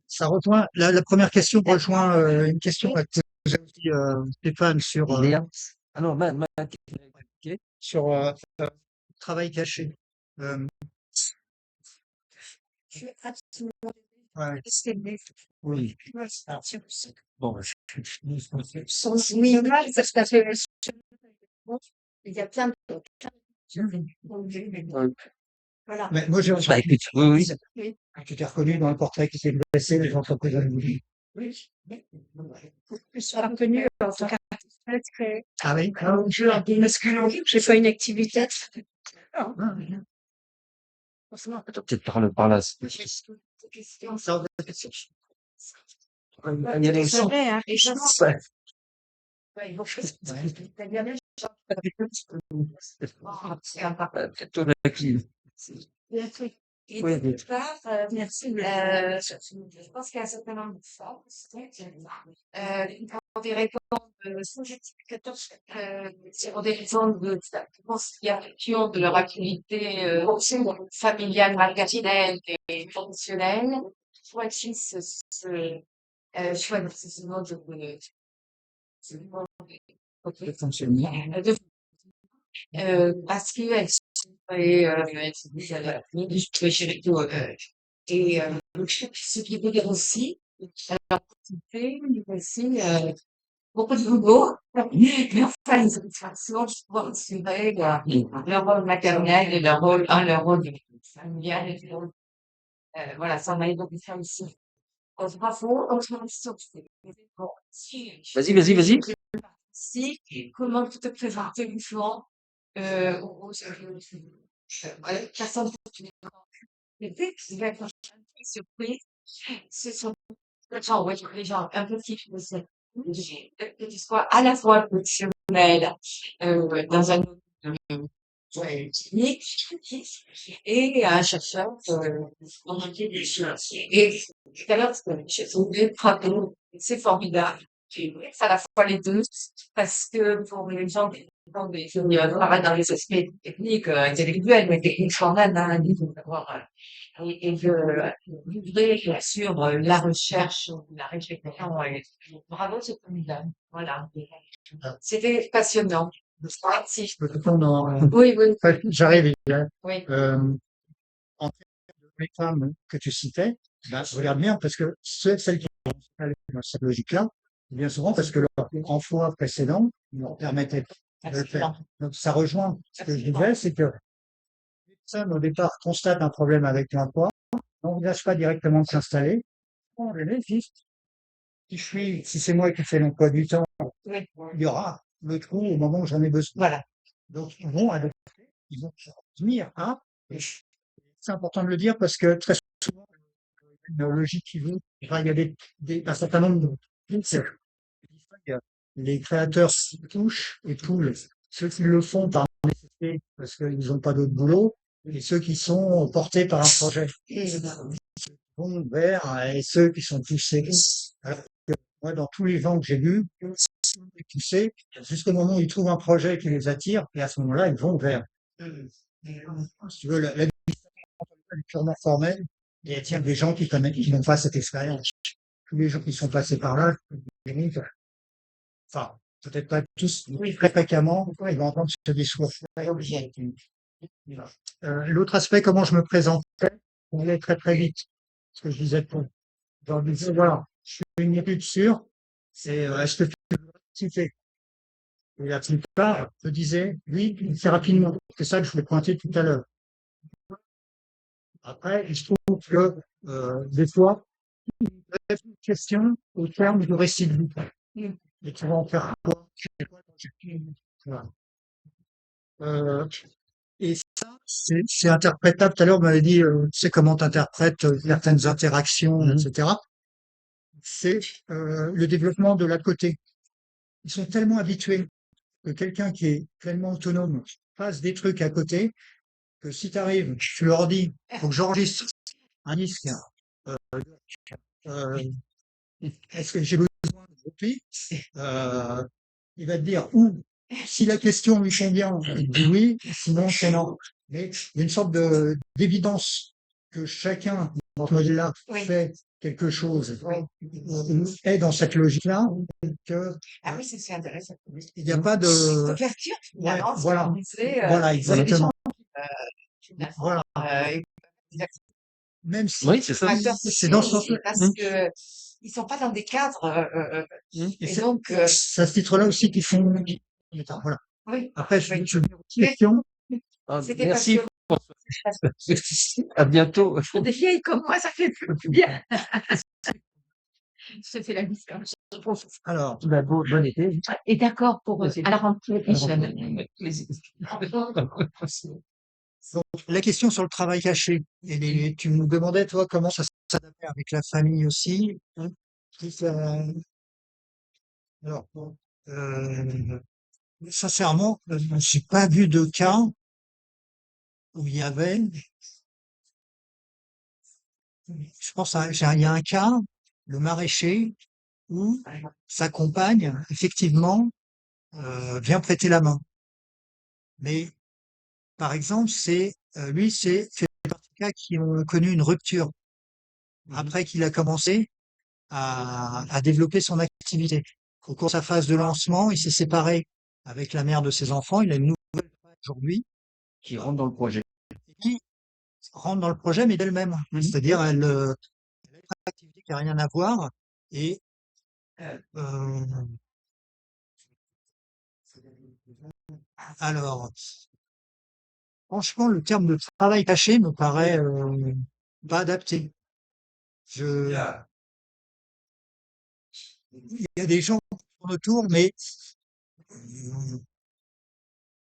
ça rejoint, la première question rejoint une question que posait aussi Stéphane sur, Léa. Ah non, ok. sur travail caché. Euh, Je suis absolument ouais, décédée. Oui. Bon, Son image, parce que ça fait il y a plein de voilà. mais moi, j'ai bah écoute, oui, oui. Oui. tu t'es reconnu dans le portrait qui s'est dressé des entreprises à Limoges. Oui. Je suis reconnue, en tout cas, peut-être que Ah oui? parce que j'ai fait une activité. Ah, Attends, peut-être par là. ça, Il y a les C'est sons. vrai, hein, les gens, Ouais. ouais, ils vont faire ouais. Plutôt Jacqueline. le truc. Et Oui, d'autre part, merci. Je pense qu'il y a un certain nombre de forces. Pour des réponses sur des raisons de conspiration de leur activité familiale, maternelle et professionnelle, choisissent choisissent Le fonctionnement. parce qu'elles sont elles sont mises à la et ce qui veut dire aussi, alors, aussi, beaucoup de boulot, mais enfin, ils ont une façon de pouvoir assurer leur rôle maternel et leur rôle familial et leur rôle, voilà, ça m'a beaucoup fait aussi. Bravo, bon, Vas-y. si, comment tu te présentes uniquement, aux personnes que tu les qui va être un peu surpris, ce sont les gens, ouais, les gens un peu qui que tu sois à la fois professionnel, dans un clinique et un chercheur, dans un et tout à l'heure, j'ai trouvé bravo, c'est formidable. C'est à la fois les deux, parce que pour les gens qui travaillent dans les aspects techniques, intellectuels, mais techniques quand même, hein, il faut savoir, et de livrer sur la recherche, la réflexion. Bravo, c'est formidable. Voilà. C'était passionnant. Merci. Je peux te prendre Oui, oui, enfin, j'arrive, Isabelle. oui. En termes de les femmes que tu citais, ben, regarde bien, parce que celles qui aller dans cette logique-là, bien souvent parce que leur emploi précédent ne leur permettait pas de le faire. Donc ça rejoint ce que je disais, c'est que les personnes au départ constatent un problème avec l'emploi, n'envisagent pas directement de s'installer, on les juste si c'est moi qui fais l'emploi du temps, il y aura le trou au moment où j'en ai besoin. Voilà. Donc ils vont adopter, ils vont venir à, et c'est important de le dire parce que très souvent, une logique qui veut, enfin, il y a un certain nombre de les créateurs s'y touchent et poules. Ceux qui le font par nécessité parce qu'ils n'ont pas d'autre boulot, et ceux qui sont portés par un projet. Vont vers, et ceux qui sont poussés. Alors que moi, dans tous les gens que j'ai vus, les poussés, jusqu'au moment où ils trouvent un projet qui les attire, et à ce moment-là, ils vont vers. Si tu veux, la vie est purement formelle, et elle tient des gens qui connaissent, qui n'ont pas cette expérience. Tous les gens qui sont passés par là, enfin, peut-être pas tous, mais très fréquemment, ils vont entendre ce discours. L'autre aspect, comment je me présentais, on allait très très vite. Ce que je disais pour, genre, je disais, voilà, je fais une étude sûre, c'est, est-ce que tu veux participer? Et la plupart me disaient, oui, c'est rapidement. C'est ça que je voulais pointer tout à l'heure. Après, il se trouve que, des fois, il y a une question au terme du récit de vie. Et tu vas en faire quoi? Voilà. Et ça, c'est interprétable. Tout à l'heure, on m'avait dit, tu sais comment tu interprètes certaines interactions, etc. C'est le développement de l'à côté. Ils sont tellement habitués que quelqu'un qui est pleinement autonome fasse des trucs à côté, que si tu arrives, tu leur dis, faut que j'enregistre un disque, euh, est-ce que j'ai besoin de copie? Il va te dire, ou si la question lui convient, il dit oui, sinon c'est non. Mais il y a une sorte d'évidence que chacun dans ce modèle-là fait quelque chose, est dans cette logique-là, que Ah oui, c'est intéressant. il n'y a pas de Ouverture, ouais, finalement, voilà, c'est voilà, exactement. Voilà. euh, Même si Oui, c'est ça. c'est dans ce sens parce que ils sont pas dans des cadres, et et donc, c'est à ce titre-là aussi qu'ils font. Voilà. oui, Après, je oui. vais une question. Ah, C'était merci. passionnant. À bientôt. Des vieilles comme moi, ça fait plus bien. Je fais la distance. Alors, Bah, bon été. Et d'accord pour à la rentrée prochaine. Avec plaisir. donc, la question sur le travail caché. Tu me demandais, toi, comment ça s'adaptait avec la famille aussi. Si ça- Alors, sincèrement, j'ai pas vu de cas où il y avait. Je pense il y a un cas, le maraîcher, où sa compagne, effectivement, vient prêter la main. Mais par exemple, lui, c'est partie de cas qui ont connu une rupture après qu'il a commencé à développer son activité. Au cours de sa phase de lancement, il s'est séparé avec la mère de ses enfants. Il a une nouvelle femme aujourd'hui Qui rentre dans le projet. qui rentre dans le projet, mais d'elle-même. C'est-à-dire, elle a une activité qui n'a rien à voir. Et euh, alors, franchement, le terme de travail caché me paraît pas adapté. Il y a des gens qui tournent autour, mais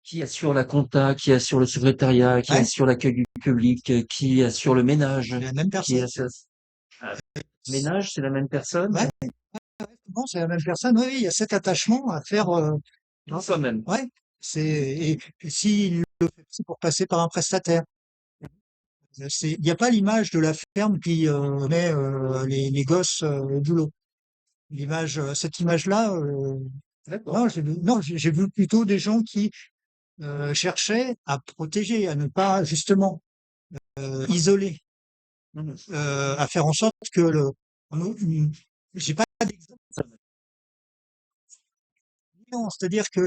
Qui assure la compta, qui assure le secrétariat, qui ouais, assure l'accueil du public, qui assure le ménage, c'est la même qui personne. assure... Ménage, c'est la même personne? Ouais, souvent, c'est la même personne. Oui, oui, il y a cet attachement à faire. Non, soi-même. Ouais, et s'il le fait, c'est pour passer par un prestataire. Il n'y a pas l'image de la ferme qui met les gosses au boulot. Cette image-là, D'accord. non, j'ai vu plutôt des gens qui cherchaient à protéger, à ne pas justement isoler, à faire en sorte que j'ai pas d'exemple. Non, c'est-à-dire que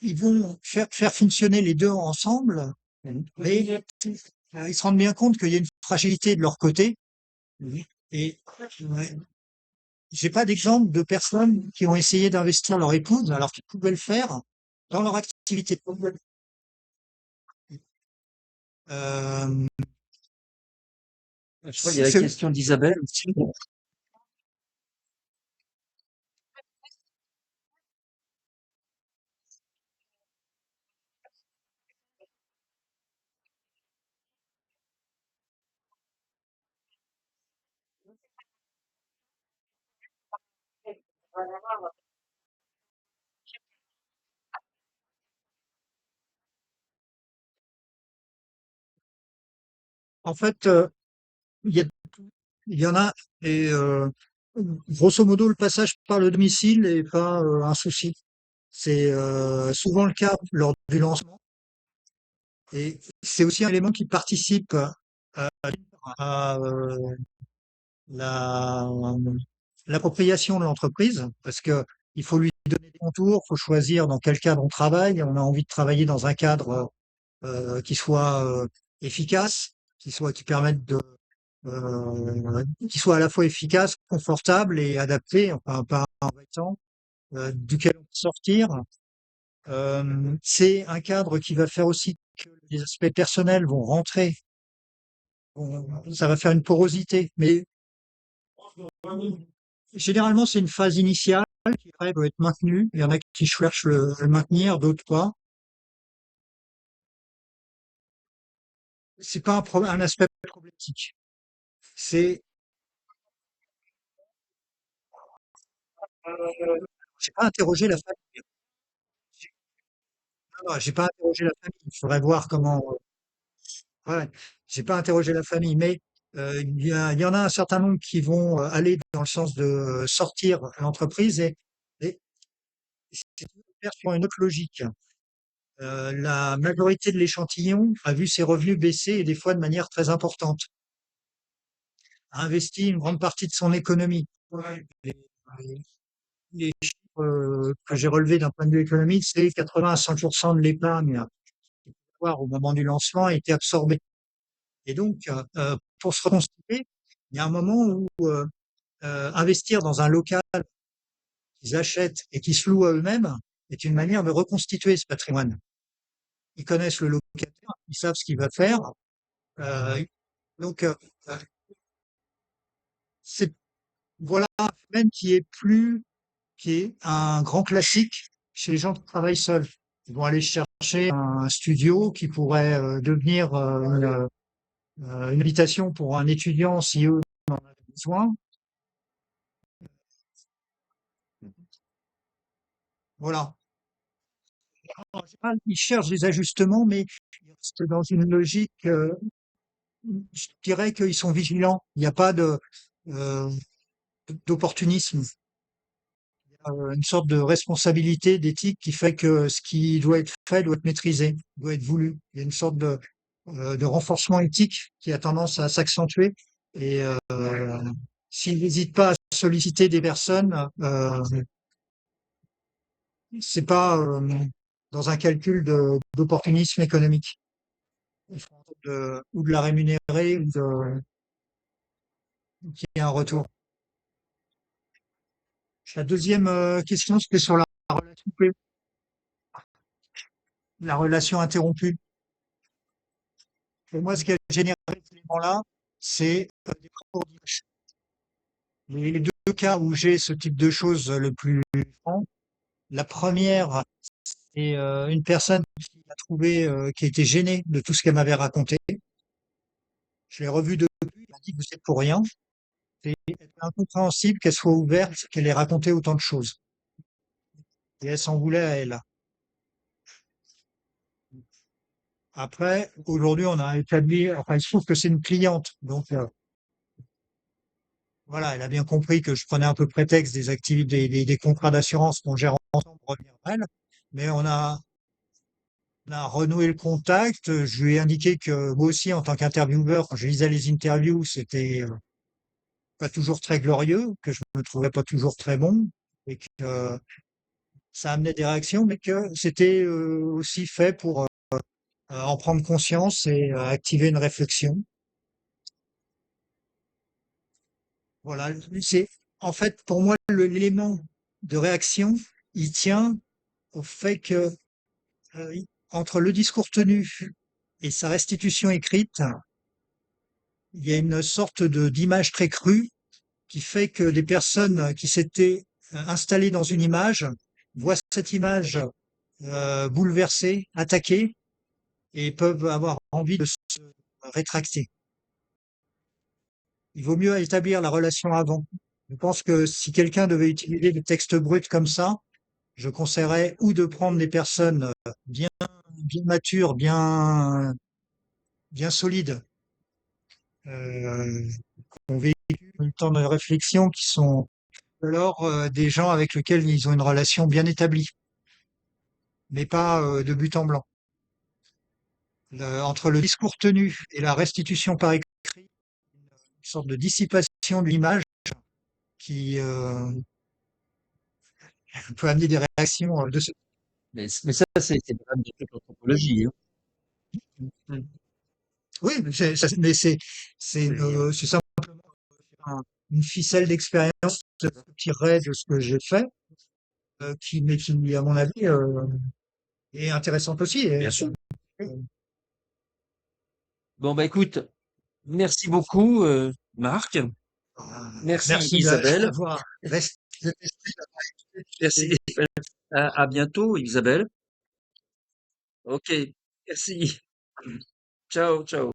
ils vont faire fonctionner les deux ensemble, mais ils se rendent bien compte qu'il y a une fragilité de leur côté Et j'ai pas d'exemple de personnes qui ont essayé d'investir leur épouse alors qu'ils pouvaient le faire dans leur activité. Euh, Je crois qu'il y a la c'est- question d'Isabelle aussi. En fait, il y a- il y en a, et grosso modo, le passage par le domicile n'est pas un souci. C'est souvent le cas lors du lancement, et c'est aussi un élément qui participe à la l'appropriation de l'entreprise, parce que il faut lui donner des contours, faut choisir dans quel cadre on travaille. On a envie de travailler dans un cadre qui soit efficace, qui permette de qui soit à la fois efficace, confortable et adapté, enfin pas embêtant, duquel on peut sortir. C'est un cadre qui va faire aussi que les aspects personnels vont rentrer. Ça va faire une porosité, mais généralement c'est une phase initiale qui après doit être maintenue. Il y en a qui cherchent le maintenir, d'autres pas. C'est pas un aspect problématique. C'est j'ai pas interrogé la famille. Non, j'ai pas interrogé la famille. Il faudrait voir comment. Ouais, j'ai pas interrogé la famille, mais il y en a un certain nombre qui vont aller dans le sens de sortir l'entreprise et c'est faire sur une autre logique. La majorité de l'échantillon a vu ses revenus baisser et des fois de manière très importante, a investi une grande partie de son économie. Les, les chiffres que j'ai relevés d'un point de vue économique, c'est 80 à 100% de l'épargne au moment du lancement a été absorbée. Et donc, pour se reconstituer, il y a un moment où investir dans un local qu'ils achètent et qui se louent à eux-mêmes est une manière de reconstituer ce patrimoine. Ils connaissent le locataire, ils savent ce qu'il va faire. Euh, donc, c'est voilà un phénomène qui est un grand classique chez les gens qui travaillent seuls. Ils vont aller chercher un studio qui pourrait devenir une habitation pour un étudiant si eux en ont besoin. Voilà. En général, ils cherchent des ajustements, mais ils restent dans une logique, je dirais qu'ils sont vigilants. Il n'y a pas euh, d'opportunisme. Il y a une sorte de responsabilité, d'éthique qui fait que ce qui doit être fait doit être maîtrisé, doit être voulu. Il y a une sorte de renforcement éthique qui a tendance à s'accentuer. Et s'ils n'hésitent pas à solliciter des personnes, c'est pas dans un calcul d'opportunisme économique. Ou de la rémunérer ou qu'il y ait un retour. La deuxième question, c'était sur relation, la relation interrompue. Et moi, ce qui a généré cet élément-là, c'est des rapports d'image. Les deux cas où j'ai ce type de choses le plus franc, la première, c'est une personne qui a trouvé, qui était gênée de tout ce qu'elle m'avait raconté. Je l'ai revue depuis, elle m'a dit que c'est pour rien. C'est incompréhensible qu'elle soit ouverte, qu'elle ait raconté autant de choses. Et elle s'en voulait à elle. Après, aujourd'hui, on a établi, enfin, il se trouve que c'est une cliente. Donc, voilà, elle a bien compris que je prenais un peu prétexte des activités, des contrats d'assurance qu'on gère ensemble pour revenir à elle. Mais on a renoué le contact. Je lui ai indiqué que moi aussi, en tant qu'intervieweur, quand je lisais les interviews, c'était pas toujours très glorieux, que je me trouvais pas toujours très bon et que ça amenait des réactions, mais que c'était aussi fait pour en prendre conscience et activer une réflexion. Voilà, c'est en fait pour moi l'élément de réaction, il tient au fait que entre le discours tenu et sa restitution écrite, il y a une sorte de d'image très crue qui fait que des personnes qui s'étaient installées dans une image voient cette image bouleversée, attaquée et peuvent avoir envie de se rétracter. Il vaut mieux établir la relation avant. Je pense que si quelqu'un devait utiliser des textes bruts comme ça, je conseillerais ou de prendre des personnes bien, bien matures, bien solides, euh, qui ont vécu un temps de réflexion, qui sont alors des gens avec lesquels ils ont une relation bien établie, mais pas de but en blanc. Entre le discours tenu et la restitution par écrit, une sorte de dissipation de l'image qui peut amener des réactions de ce. Mais ça, c'est le drame de toute l'anthropologie, hein. Mm. Oui, mais c'est simplement une ficelle d'expérience que je tirerais de ce que j'ai fait, mais qui, à mon avis, est intéressante aussi. Bien sûr. Euh, Bon, bah écoute, merci beaucoup, Marc. Merci Merci Isabelle. d'avoir resté. Merci. À bientôt, Isabelle. Ok. Merci. Ciao, ciao.